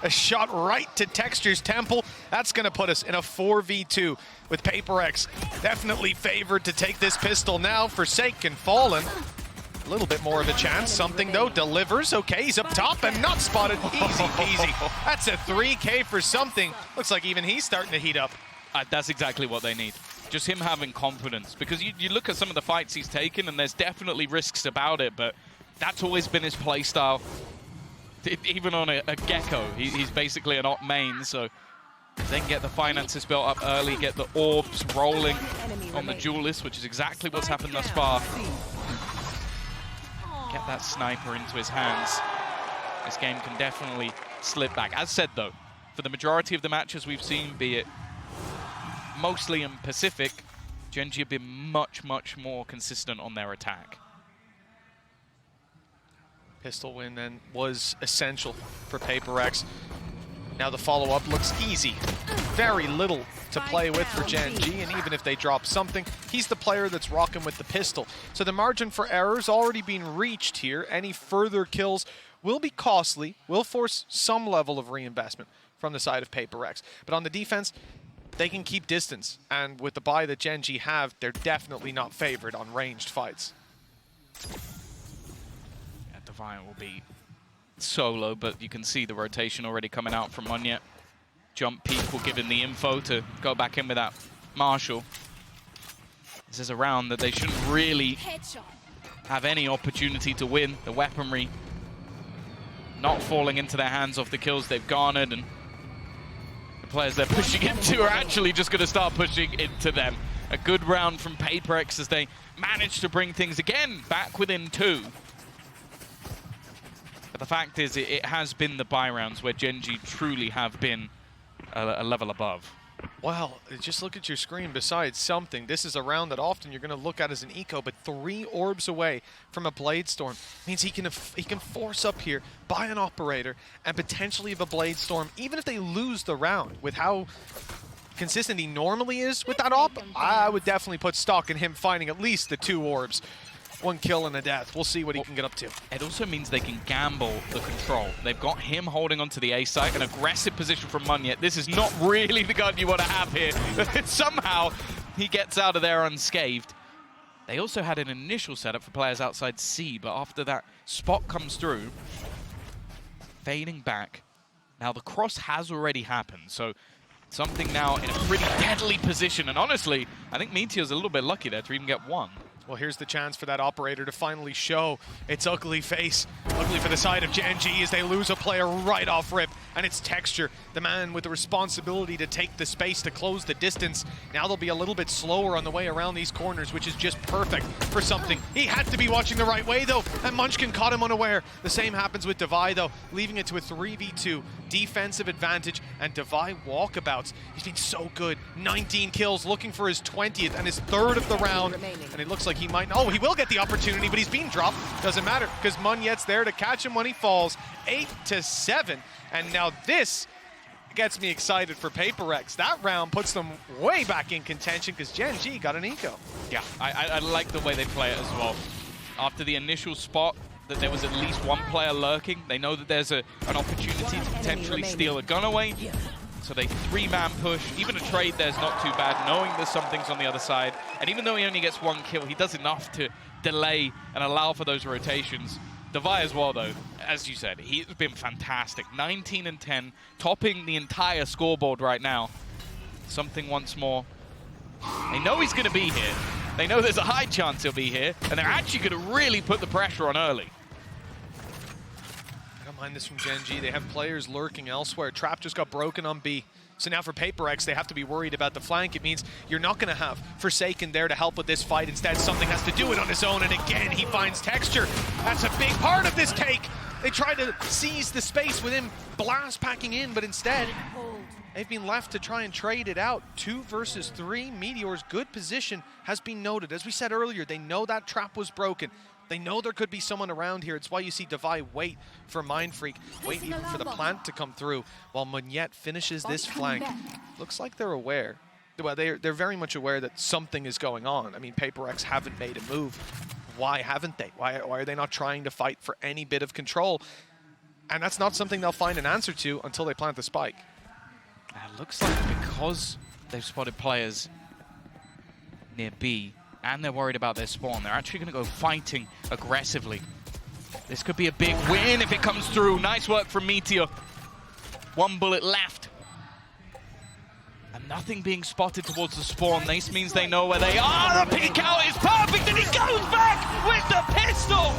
A shot right to Texture's temple. That's going to put us in a 4v2 with PRX definitely favored to take this pistol now. Forsaken fallen. A little bit more of a chance. Something, though, delivers. Okay, he's up top and not spotted. Easy peasy. That's a 3K for Something. Looks like even he's starting to heat up. That's exactly what they need. Just him having confidence. Because you look at some of the fights he's taken, and there's definitely risks about it, but that's always been his play style. Even on a Gecko, he's basically an op main, so then get the finances built up early, get the orbs rolling on the duelist, which is exactly what's happened thus far. Get that sniper into his hands. This game can definitely slip back. As said, though, for the majority of the matches we've seen, be it mostly in Pacific, Genji have been much, much more consistent on their attack. Pistol win then was essential for PRX. Now the follow-up looks easy. Very little to play with for Genji, and even if they drop Something, he's the player that's rocking with the pistol. So the margin for error's already been reached here. Any further kills will be costly, will force some level of reinvestment from the side of PRX. But on the defense, they can keep distance, and with the buy that Genji have, they're definitely not favored on ranged fights. Defiant will be solo, but you can see the rotation already coming out from Monye. Jump peek will give him the info to go back in with that Marshall. This is a round that they shouldn't really have any opportunity to win. The weaponry not falling into their hands off the kills they've garnered, and the players they're pushing into are actually just going to start pushing into them. A good round from PRX as they manage to bring things again back within 2. But the fact is, it has been the buy rounds where Genji truly have been a level above. Well, just look at your screen. Besides Something, this is a round that often you're going to look at as an eco, but 3 orbs away from a Blade Storm means he can force up here, buy an operator, and potentially have a Blade Storm, even if they lose the round. With how consistent he normally is with that op, I would definitely put stock in him finding at least the 2 orbs. 1 kill and a death. We'll see what he can get up to. It also means they can gamble the control. They've got him holding onto the A site, an aggressive position from Monye. This is not really the gun you want to have here. Somehow he gets out of there unscathed. They also had an initial setup for players outside C, but after that spot comes through, fading back. Now the cross has already happened, so something now in a pretty deadly position. And honestly, I think Meteor's a little bit lucky there to even get one. Well, here's the chance for that operator to finally show its ugly face. Ugly for the side of Gen G as they lose a player right off rip. And it's Texture, the man with the responsibility to take the space to close the distance. Now they'll be a little bit slower on the way around these corners, which is just perfect for something. He had to be watching the right way, though, and Munchkin caught him unaware. The same happens with Devi, though, leaving it to a 3v2 defensive advantage, and Devi walkabouts. He's been so good. 19 kills, looking for his 20th and his 3rd of the round. And it looks like he might, oh, he will get the opportunity, but he's being dropped. Doesn't matter, because Munyet's there to catch him when he falls. 8-7, and now this gets me excited for PRX. That round puts them way back in contention because Gen G got an eco. Yeah, I like the way they play it as well. After the initial spot, that there was at least one player lurking. They know that there's an opportunity to potentially steal a gun away. So they 3-man push. Even a trade there's not too bad, knowing there's some things on the other side. And even though he only gets 1 kill, he does enough to delay and allow for those rotations. Devi as well, though, as you said, he's been fantastic. 19-10, topping the entire scoreboard right now. Something once more. They know he's going to be here. They know there's a high chance he'll be here, and they're actually going to really put the pressure on early. I don't mind this from Gen G. They have players lurking elsewhere. Trap just got broken on B. So now for PRX, they have to be worried about the flank. It means you're not going to have Forsaken there to help with this fight. Instead, something has to do it on his own, and again, he finds Texture. That's a big part of this cake. They try to seize the space with him blast packing in, but instead, they've been left to try and trade it out. 2 versus 3. Meteor's good position has been noted. As we said earlier, they know that trap was broken. They know there could be someone around here. It's why you see Devi wait for Mindfreak, wait even for the plant to come through, while Munyet finishes this flank. Looks like they're aware. Well, they're very much aware that something is going on. I mean, PRX haven't made a move. Why haven't they? Why are they not trying to fight for any bit of control? And that's not something they'll find an answer to until they plant the spike. It looks like because they've spotted players near B, and they're worried about their spawn, they're actually going to go fighting aggressively. This could be a big win if it comes through. Nice work from Meteor. 1 bullet left. And nothing being spotted towards the spawn. This means they know where they are. The peek out is perfect, and he goes back with the pistol.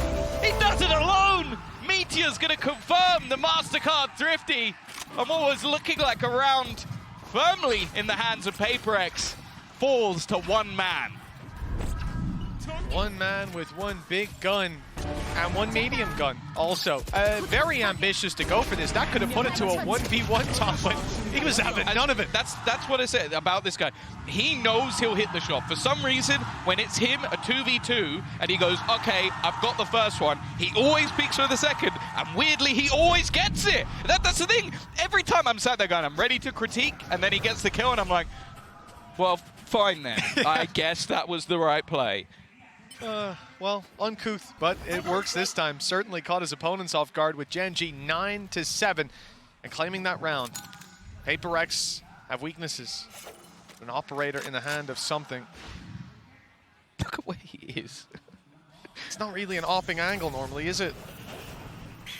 He does it alone. Meteor's going to confirm the Mastercard Thrifty. And what was looking like a round firmly in the hands of PRX falls to 1 man. 1 man with 1 big gun and 1 medium gun also. Very ambitious to go for this. That could have put it to a 1v1 top, but he was having none of it. That's what I said about this guy. He knows he'll hit the shot. For some reason, when it's him, a 2v2, and he goes, okay, I've got the first one, he always peeks for the second, and weirdly, he always gets it. That's the thing. Every time I'm sat there going, I'm ready to critique, and then he gets the kill, and I'm like, well, fine then. I guess that was the right play. Well, uncouth, but it works this time. Certainly caught his opponents off guard with Gen G 9-7 and claiming that round. PRX have weaknesses. An operator in the hand of something. Look at where he is. It's not really an opping angle normally, is it?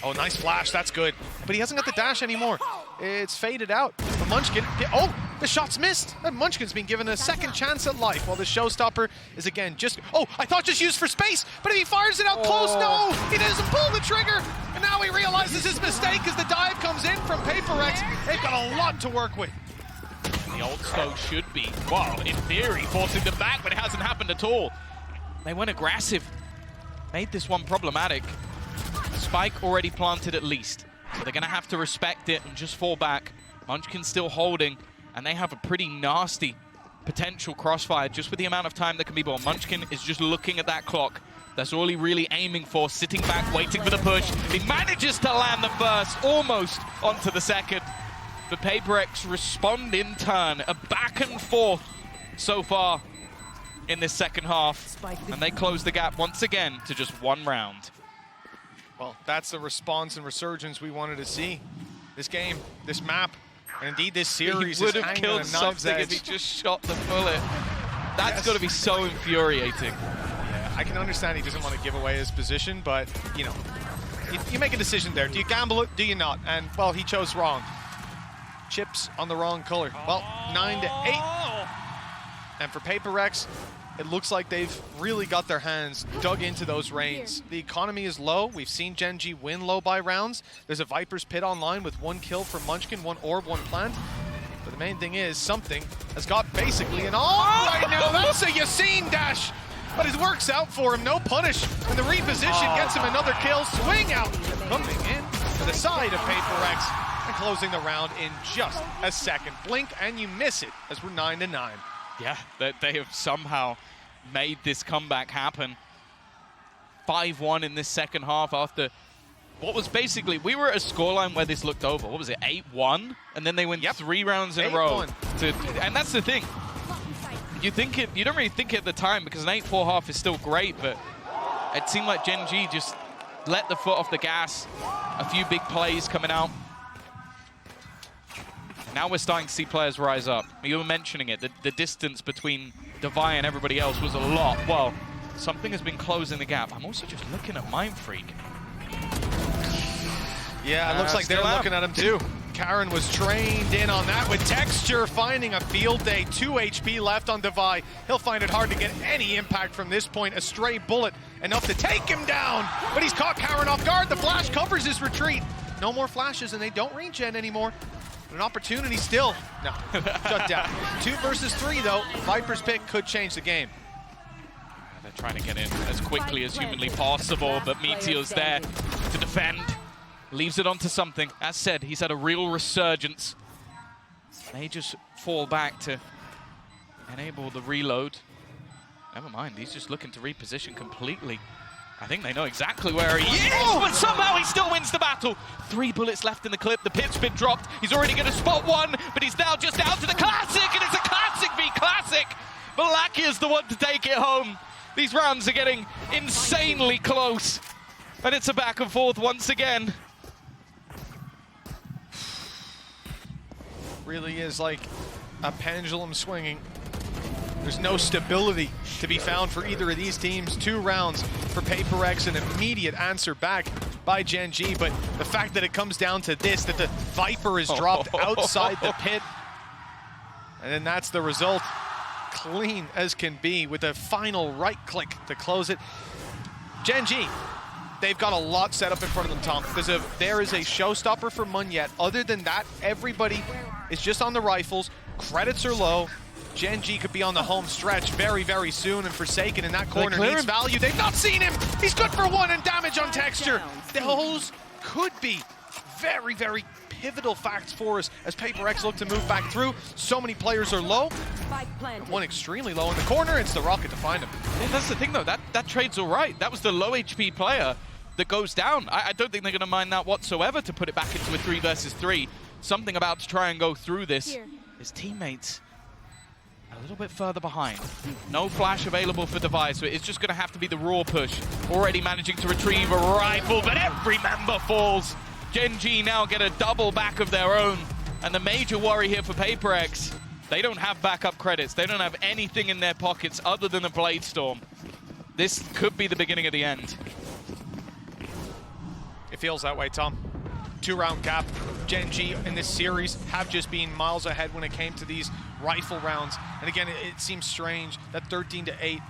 Oh, nice flash, that's good. But he hasn't got the dash anymore. It's faded out. But Munchkin, oh, the shot's missed. And Munchkin's been given a second chance at life while the showstopper is again just, oh, I thought just used for space, but if he fires it out close, no, he doesn't pull the trigger. And now he realizes his mistake as the dive comes in from PRX. They've got a lot to work with. The old Stoke should be, well, in theory, forcing them back, but it hasn't happened at all. They went aggressive, made this one problematic. Spike already planted at least, so they're going to have to respect it and just fall back. Munchkin's still holding, and they have a pretty nasty potential crossfire just with the amount of time that can be bought. Munchkin is just looking at that clock. That's all he really aiming for, sitting back, waiting for the push. He manages to land the first, almost onto the second. But PRX respond in turn, a back and forth so far in this second half. And they close the gap once again to just 1 round. Well, that's the response and resurgence we wanted to see. This game, this map, and indeed this series he would is have hanging killed on a knife's something edge. if he just shot the bullet. That's got to be so infuriating. I can understand he doesn't want to give away his position, but, you know, you make a decision there. Do you gamble it? Do you not? And, well, he chose wrong. Chips on the wrong color. Well, 9-8. And for PRX, it looks like they've really got their hands dug into those reins. The economy is low. We've seen Gen G win low by rounds. There's a Viper's Pit online with 1 kill from Munchkin, 1 orb, 1 plant. But the main thing is something has got basically an all right now. That's a Yassine dash. But it works out for him, no punish. And the reposition gets him another kill. Swing out, coming in to the side of PRX and closing the round in just a second. Blink and you miss it as we're 9-9. Yeah, they have somehow made this comeback happen. 5-1 in this second half after what was basically, we were at a scoreline where this looked over. What was it, 8-1? And then they win 3 rounds in a row. And that's the thing. You don't really think it at the time because an 8-4 half is still great, but it seemed like Gen G just let the foot off the gas. A few big plays coming out. Now we're starting to see players rise up. You were mentioning it, the distance between Devi and everybody else was a lot. Well, something has been closing the gap. I'm also just looking at Mind Freak. Yeah, it looks like they're looking at him too. Karen was trained in on that with Texture finding a field day. 2 HP left on Devi. He'll find it hard to get any impact from this point. A stray bullet enough to take him down, but he's caught Karen off guard. The flash covers his retreat. No more flashes and they don't regen anymore. An opportunity still. No, shut down. 2 versus 3 though. Viper's pick could change the game. They're trying to get in as quickly as humanly possible, but Meteor's there to defend. Leaves it onto something. As said, he's had a real resurgence. They just fall back to enable the reload. Never mind, he's just looking to reposition completely. I think they know exactly where he is, but somehow he still wins the battle. 3 bullets left in the clip. The pit's been dropped. He's already going to spot 1, but he's now just out to the Classic, and it's a Classic v Classic. Valakia's the one to take it home. These rounds are getting insanely close, and it's a back and forth once again. Really is like a pendulum swinging. There's no stability to be found for either of these teams. 2 rounds for PRX, an immediate answer back by Gen G, but the fact that it comes down to this, that the Viper is dropped outside the pit, and then that's the result. Clean as can be with a final right click to close it. Gen G, they've got a lot set up in front of them, Tom. There is a showstopper for Munyet. Other than that, everybody is just on the rifles. Credits are low. Gen G could be on the home stretch very, very soon, and Forsaken in that corner needs value. They've not seen him. He's good for 1 and damage on Texture. Those could be very, very pivotal facts for us as PRX look to move back through. So many players are low. 1 extremely low in the corner. It's the Rocket to find him. Yeah, that's the thing, though. That trade's all right. That was the low HP player that goes down. I don't think they're going to mind that whatsoever to put it back into a 3 versus 3. Something about to try and go through this. His teammates a little bit further behind. No flash available for Devi, so it's just going to have to be the raw push. Already managing to retrieve a rifle, but every member falls. Gen G now get a double back of their own. And the major worry here for PRX, they don't have backup credits. They don't have anything in their pockets other than a Blade Storm. This could be the beginning of the end. It feels that way, Tom. 2-round gap. Gen G in this series have just been miles ahead when it came to these rifle rounds. And again, it seems strange that 13-8,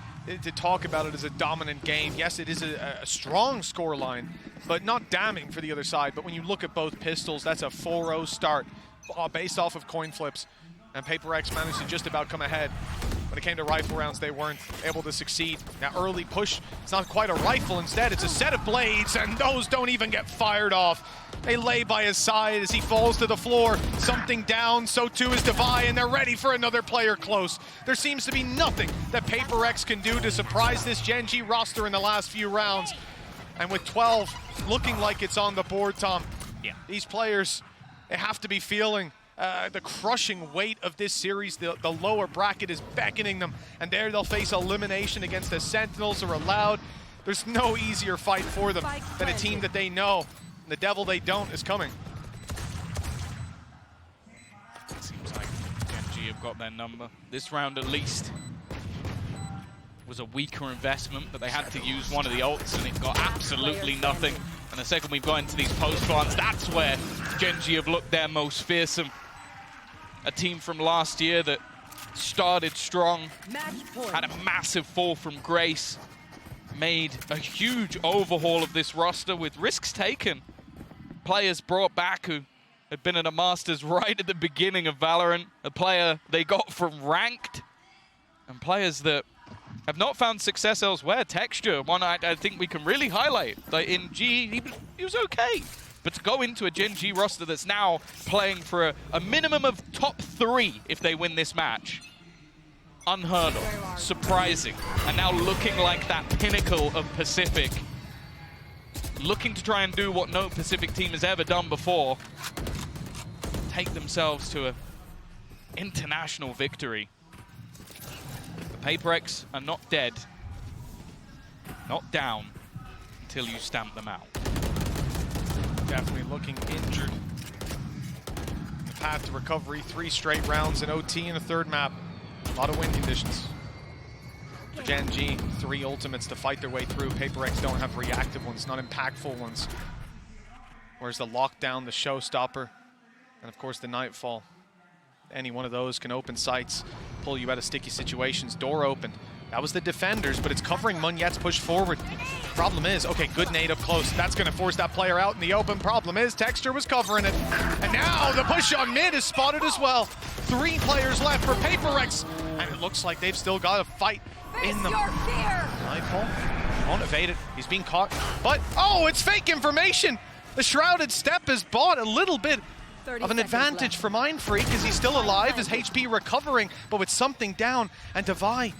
to talk about it as a dominant game. Yes, it is a strong score line, but not damning for the other side. But when you look at both pistols, that's a 4-0 start based off of coin flips. And PRX managed to just about come ahead. When it came to rifle rounds, they weren't able to succeed. Now, early push, it's not quite a rifle. Instead, it's a set of blades, and those don't even get fired off. They lay by his side as he falls to the floor. Something down, so too is Devi, and they're ready for another player close. There seems to be nothing that PRX can do to surprise this Gen G roster in the last few rounds. And with 12 looking like it's on the board, Tom, these players, they have to be feeling the crushing weight of this series. The lower bracket is beckoning them, and there they'll face elimination against the Sentinels or Loud. There's no easier fight for them than a team that they know. And the devil they don't is coming. It seems like Gen G have got their number. This round at least. was a weaker investment, but they had to use one of the ults and it got absolutely nothing. And the second we've got into these post-plants, that's where Gen G have looked their most fearsome. A team from last year that started strong, had a massive fall from grace, made a huge overhaul of this roster with risks taken. Players brought back who had been at a Masters right at the beginning of Valorant, a player they got from Ranked, and players that have not found success elsewhere. Texture, one I think we can really highlight. Like in G, he was okay. But to go into a Gen G roster that's now playing for a minimum of top 3 if they win this match, unheard of, surprising, and now looking like that pinnacle of Pacific. Looking to try and do what no Pacific team has ever done before. Take themselves to an international victory. The PRX are not dead, not down, until you stamp them out. Definitely looking injured. The path to recovery, 3 straight rounds in OT in a third map. A lot of win conditions. For Gen G, 3 ultimates to fight their way through. PRX don't have reactive ones, not impactful ones. Whereas the lockdown, the showstopper, and of course the nightfall. Any one of those can open sights, pull you out of sticky situations. Door open. That was the defenders, but it's covering Munyet's push forward. Problem is, okay, good nade up close. That's going to force that player out in the open. Problem is, Texture was covering it. And now the push on mid is spotted as well. 3 players left for PRX. And it looks like they've still got a fight in them. Nightfall won't evade it. He's being caught. But, oh, it's fake information. The Shrouded Step has bought a little bit of an advantage for Mindfreak because he's still alive, his HP recovering, but with something down. And Devi,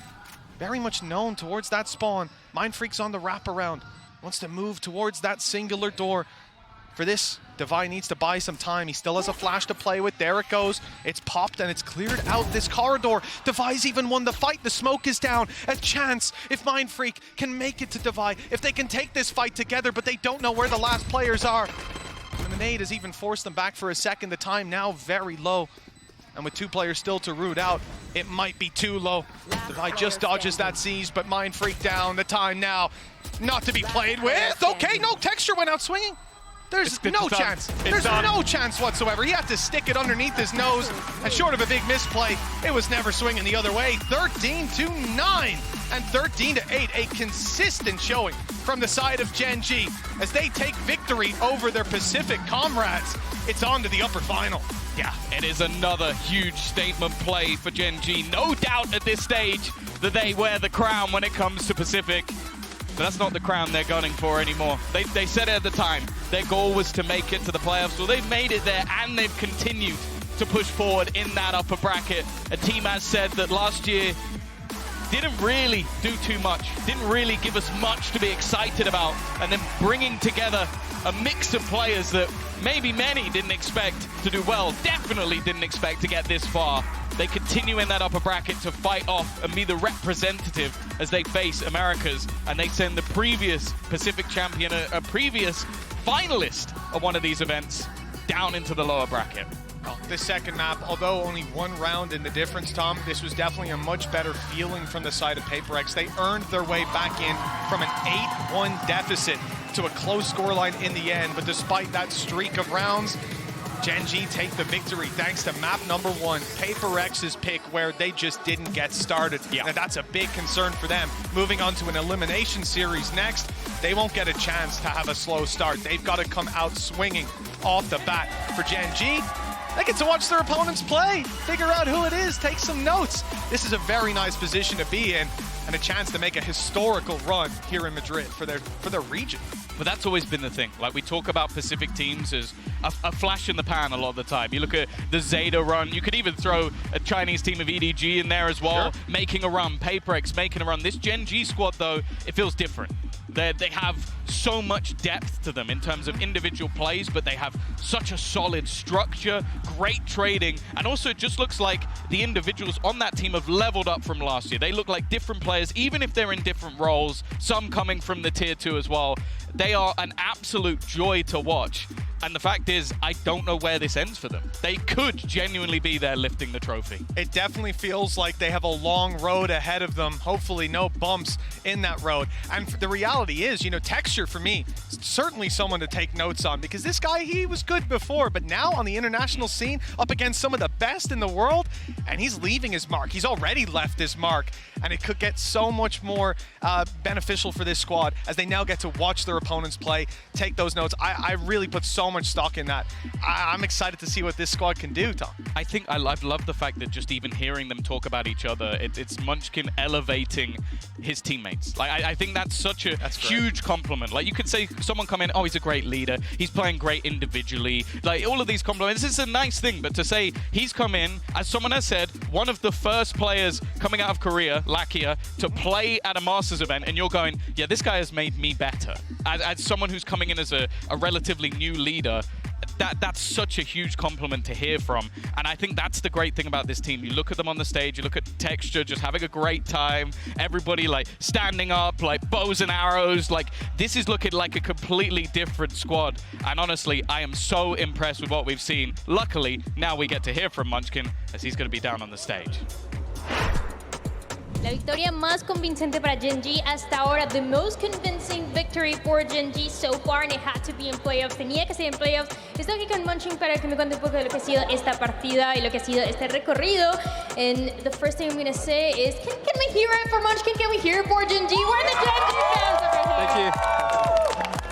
very much known towards that spawn. Mindfreak's on the wraparound. Wants to move towards that singular door. For this, Devi needs to buy some time. He still has a flash to play with. There it goes. It's popped and it's cleared out this corridor. Devi's even won the fight. The smoke is down. A chance if Mindfreak can make it to Devi. If they can take this fight together, but they don't know where the last players are. And the nade has even forced them back for a second. The time now very low. And with 2 players still to root out, it might be too low. Devi just dodges that siege, but Mindfreak down. The time now not to be played with. Okay, no, Texture went out swinging. There's no chance. There's no chance whatsoever. He had to stick it underneath his nose, and short of a big misplay, it was never swinging the other way. 13-9 and 13-8, a consistent showing from the side of Gen G as they take victory over their Pacific comrades. It's on to the upper final. Yeah, it is another huge statement play for Gen G. No doubt at this stage that they wear the crown when it comes to Pacific. But that's not the crown they're gunning for anymore. They said it at the time. Their goal was to make it to the playoffs. Well, they've made it there, and they've continued to push forward in that upper bracket. A team has said that last year didn't really do too much, didn't really give us much to be excited about, and then bringing together a mix of players that maybe many didn't expect to do well, definitely didn't expect to get this far. They continue in that upper bracket to fight off and be the representative as they face Americas, and they send the previous Pacific champion, a previous finalist of one of these events, down into the lower bracket. This second map, although only 1 round in the difference, Tom, this was definitely a much better feeling from the side of PRX. They earned their way back in from an 8-1 deficit to a close scoreline in the end, but despite that streak of rounds, Gen G take the victory thanks to map number 1, PRX's pick, where they just didn't get started. Yeah. And that's a big concern for them. Moving on to an elimination series next, they won't get a chance to have a slow start. They've got to come out swinging off the bat. For Gen G, they get to watch their opponents play, figure out who it is, take some notes. This is a very nice position to be in, and a chance to make a historical run here in Madrid for their region. But that's always been the thing. Like, we talk about Pacific teams as a flash in the pan a lot of the time. You look at the Zeta run. You could even throw a Chinese team of EDG in there as well, sure, making a run. PRX making a run. This Gen G squad, though, it feels different. They have so much depth to them in terms of individual plays, but they have such a solid structure, great trading, and also it just looks like the individuals on that team have leveled up from last year. They look like different players, even if they're in different roles, some coming from the Tier 2 as well. They are an absolute joy to watch. And the fact is, I don't know where this ends for them. They could genuinely be there lifting the trophy. It definitely feels like they have a long road ahead of them. Hopefully no bumps in that road. And the reality is, you know, Texture for me, certainly someone to take notes on, because this guy, he was good before, but now on the international scene, up against some of the best in the world, and he's leaving his mark. He's already left his mark, and it could get so much more beneficial for this squad as they now get to watch their opponents play, take those notes. I really put so much stock in that. I'm excited to see what this squad can do, Tom. I think I love the fact that just even hearing them talk about each other, it's Munchkin elevating his teammates. Like I think that's such a huge compliment. Like you could say someone come in, oh, he's a great leader, he's playing great individually, like all of these compliments. This is a nice thing, but to say he's come in, as someone has said, one of the first players coming out of Korea, Lakia, to play at a Masters event, and you're going, yeah, this guy has made me better. As someone who's coming in as a relatively new leader, that's such a huge compliment to hear from. And I think that's the great thing about this team. You look at them on the stage, you look at Texture just having a great time, everybody like standing up, like bows and arrows. Like this is looking like a completely different squad. And honestly, I am so impressed with what we've seen. Luckily, now we get to hear from Munchkin as he's going to be down on the stage. La victoria más convincente para Gen G hasta ahora. The most convincing victory for Gen G so far, and it had to be in playoffs. Tenía que ser en playoffs. Estoy aquí con Munchkin para que me cuente un poco de lo que ha sido esta partida y lo que ha sido este recorrido. And the first thing I'm going to say is, can we hear it for Munchkin? Can we hear it for Gen G? Where are the Gen G fans over here? Thank you.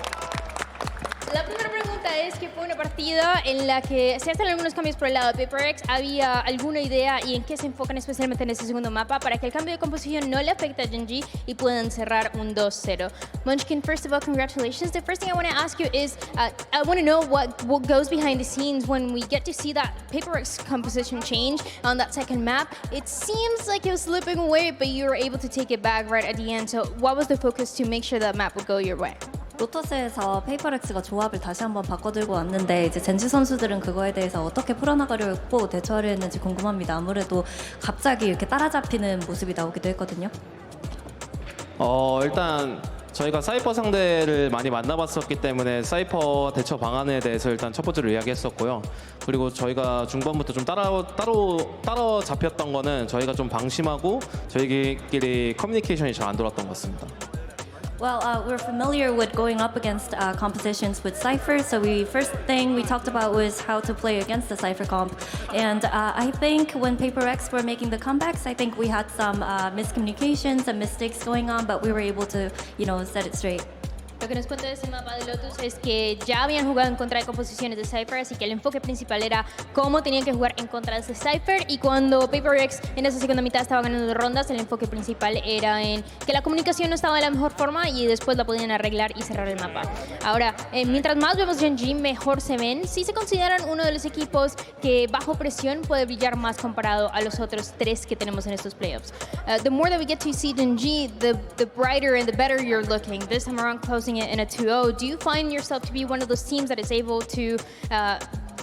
La primera pregunta es que fue una partida en la que se hacen algunos cambios por el lado de PRX. ¿Había alguna idea y en qué se enfocan especialmente en este segundo mapa para que el cambio de composición no le afecte a Gen G y puedan cerrar un 2-0? Munchkin, first of all, congratulations. The first thing I want to ask you is, I want to know what goes behind the scenes when we get to see that PRX composition change on that second map. It seems like it was slipping away, but you were able to take it back right at the end. So what was the focus to make sure that map would go your way? 로터스에서 페이퍼렉스가 조합을 다시 한번 바꿔들고 왔는데 이제 젠지 선수들은 그거에 대해서 어떻게 풀어나가려고 대처를 했는지 궁금합니다. 아무래도 갑자기 이렇게 따라잡히는 모습이 나오기도 했거든요. 일단 저희가 사이퍼 상대를 많이 만나봤었기 때문에 사이퍼 대처 방안에 대해서 일단 첫 번째로 이야기했었고요. 그리고 저희가 중반부터 좀 따로 잡혔던 거는 저희가 좀 방심하고 저희끼리 커뮤니케이션이 잘 안 돌았던 것 같습니다. Well, we're familiar with going up against compositions with Cypher, so first thing we talked about was how to play against the Cypher comp. And I think when PRX were making the comebacks, I think we had some miscommunications and mistakes going on, but we were able to, set it straight. Lo que nos cuenta de ese mapa de Lotus es que ya habían jugado en contra de composiciones de Cypher, así que el enfoque principal era cómo tenían que jugar en contra de ese Cypher, y cuando PRX en esa segunda mitad estaba ganando rondas, el enfoque principal era en que la comunicación no estaba de la mejor forma y después la podían arreglar y cerrar el mapa. Ahora, mientras más vemos Gen G, mejor se ven. Sí se consideran uno de los equipos que bajo presión puede brillar más comparado a los otros tres que tenemos en estos playoffs. The more that we get to see Gen G, the brighter and the better you're looking. This time around, closing it in a 2-0. Do you find yourself to be one of those teams that is able to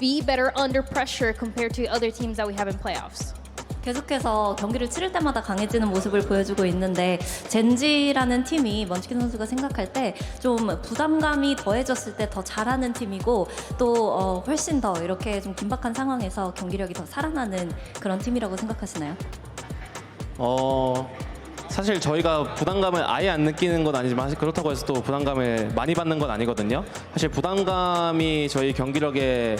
be better under pressure compared to other teams that we have in playoffs? 계속해서 경기를 치를 때마다 강해지는 모습을 보여주고 있는데 젠지라는 팀이 먼치킨 선수가 생각할 때 좀 부담감이 더해졌을 때 더 잘하는 팀이고 또 훨씬 더 이렇게 좀 긴박한 상황에서 경기력이 더 살아나는 그런 팀이라고 생각하시나요? 사실 저희가 부담감을 아예 안 느끼는 건 아니지만 사실 그렇다고 해서 또 부담감을 많이 받는 건 아니거든요. 사실 부담감이 저희 경기력에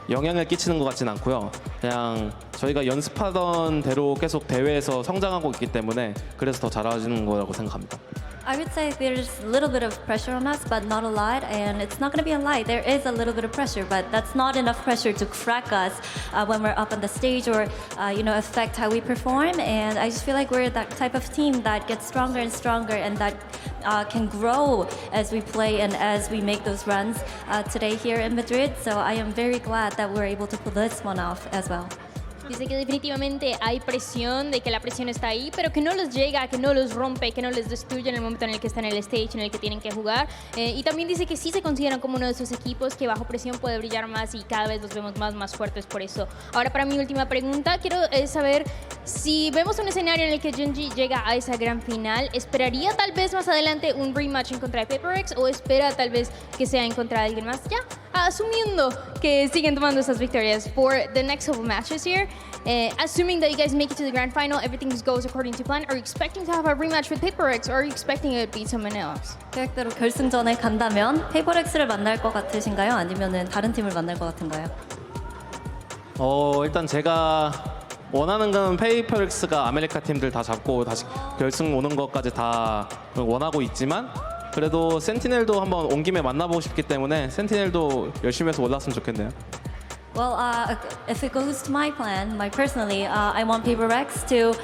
영향을 끼치는 것 같진 않고요. 그냥 저희가 연습하던 대로 계속 대회에서 성장하고 있기 때문에 그래서 더 잘하시는 거라고 생각합니다. I would say there's a little bit of pressure on us, but not a lot, and it's not going to be a lie. There is a little bit of pressure, but that's not enough pressure to crack us when we're up on the stage or affect how we perform. And I just feel like we're that type of team that gets stronger and stronger, and that can grow as we play and as we make those runs today here in Madrid. So I am very glad that we're able to pull this one off as well. Dice que definitivamente hay presión, de que la presión está ahí, pero que no los llega, que no los rompe, que no les destruye en el momento en el que están en el stage, en el que tienen que jugar. Y también dice que sí se consideran como uno de esos equipos que bajo presión puede brillar más y cada vez los vemos más fuertes por eso. Ahora, para mi última pregunta, quiero saber si vemos un escenario en el que Gen.G llega a esa gran final, ¿esperaría tal vez más adelante un rematch en contra de PRX o espera tal vez que sea en contra de alguien más? Ya, asumiendo que siguen tomando esas victorias for the next couple matches here, assuming that you guys make it to the grand final, everything goes according to plan, are you expecting to have a rematch with PRX or are you expecting it to be someone else? 계획대로 결승전에 간다면 페이퍼렉스를 만날 것 같으신가요? 아니면 다른 팀을 만날 것 같은가요? 일단 제가 원하는 건 페이퍼렉스가 아메리카 팀들 다 잡고 다시 결승 오는 것까지 다 원하고 있지만 그래도 센티넬도 한번 온 김에 만나보고 싶기 때문에 센티넬도 열심히 해서 올라왔으면 좋겠네요. Well, if it goes to my plan, personally, I want PRX to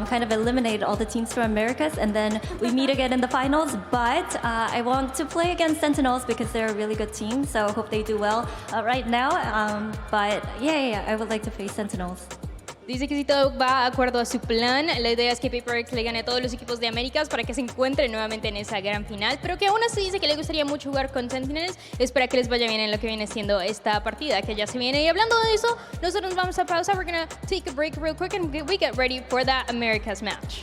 kind of eliminate all the teams from Americas, and then we meet again in the finals. But I want to play against Sentinels because they're a really good team, so I hope they do well right now. But yeah, I would like to face Sentinels. Dice que si todo va de acuerdo a su plan, la idea es que PRX le gane a todos los equipos de Américas para que se encuentren nuevamente en esa gran final, pero que aún así dice que le gustaría mucho jugar con Sentinels. Espera que les vaya bien en lo que viene siendo esta partida que ya se viene. Y hablando de eso, nosotros nos vamos a pausa. We're gonna take a break real quick and we get ready for that Americas match.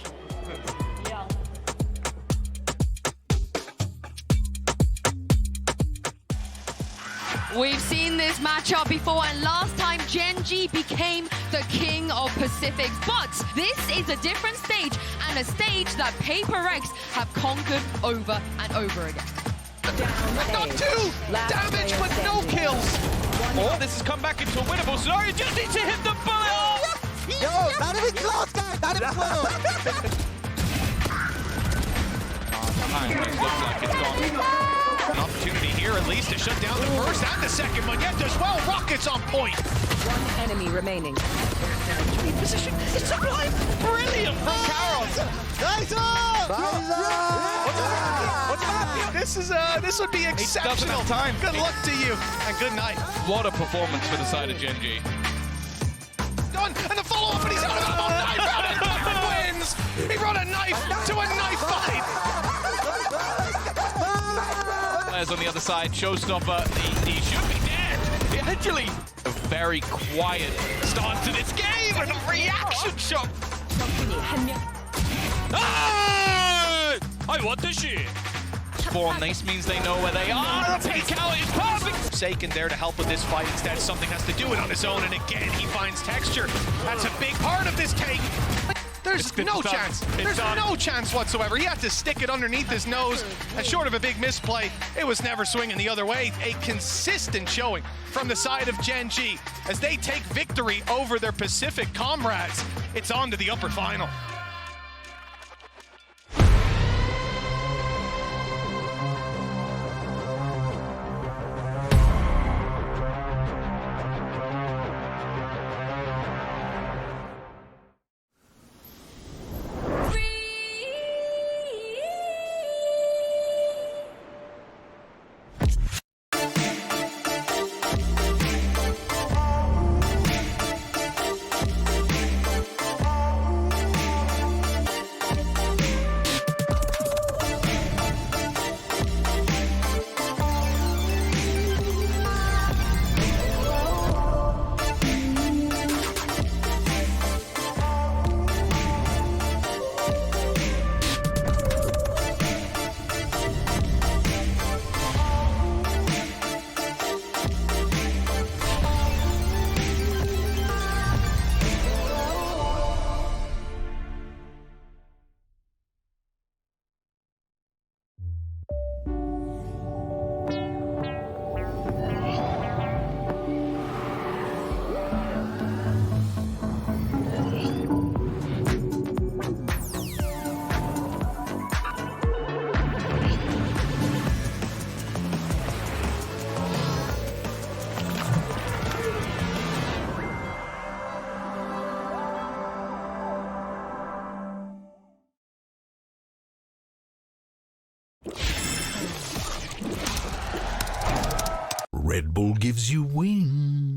We've seen this matchup before, and last time Gen.G became the king of Pacifics. But this is a different stage, and a stage that PRX have conquered over and over again. Not two damage, but no kills. Oh, this has come back into a winnable scenario. Just need to hit the bullet. Yo, not even close, guys. Not even close. Looks like it's gone. An opportunity here at least to shut down the first and the second one. Yet as well, Rockets on point. One enemy remaining. Position. It's sublime. Brilliant from Carol. This would be exceptional. Time. Good luck to you and good night. What a performance for the side of Gen.G. Done and the follow-up, and he's out of a knife round and wins. He brought a knife to a knife fight. Players on the other side, Showstopper, he should be dead. Actually, a very quiet start to this game and a reaction shot. Ah! I want this shit. Spawn, this means they know where they are. The peek out is perfect. Saken there to help with this fight. Instead, something has to do it on his own, and again, he finds texture. That's a big part of this cake. There's no chance. There's no chance whatsoever. He had to stick it underneath his nose, and short of a big misplay, it was never swinging the other way. A consistent showing from the side of Gen.G as they take victory over their Pacific comrades. It's on to the upper final. Red Bull gives you wings.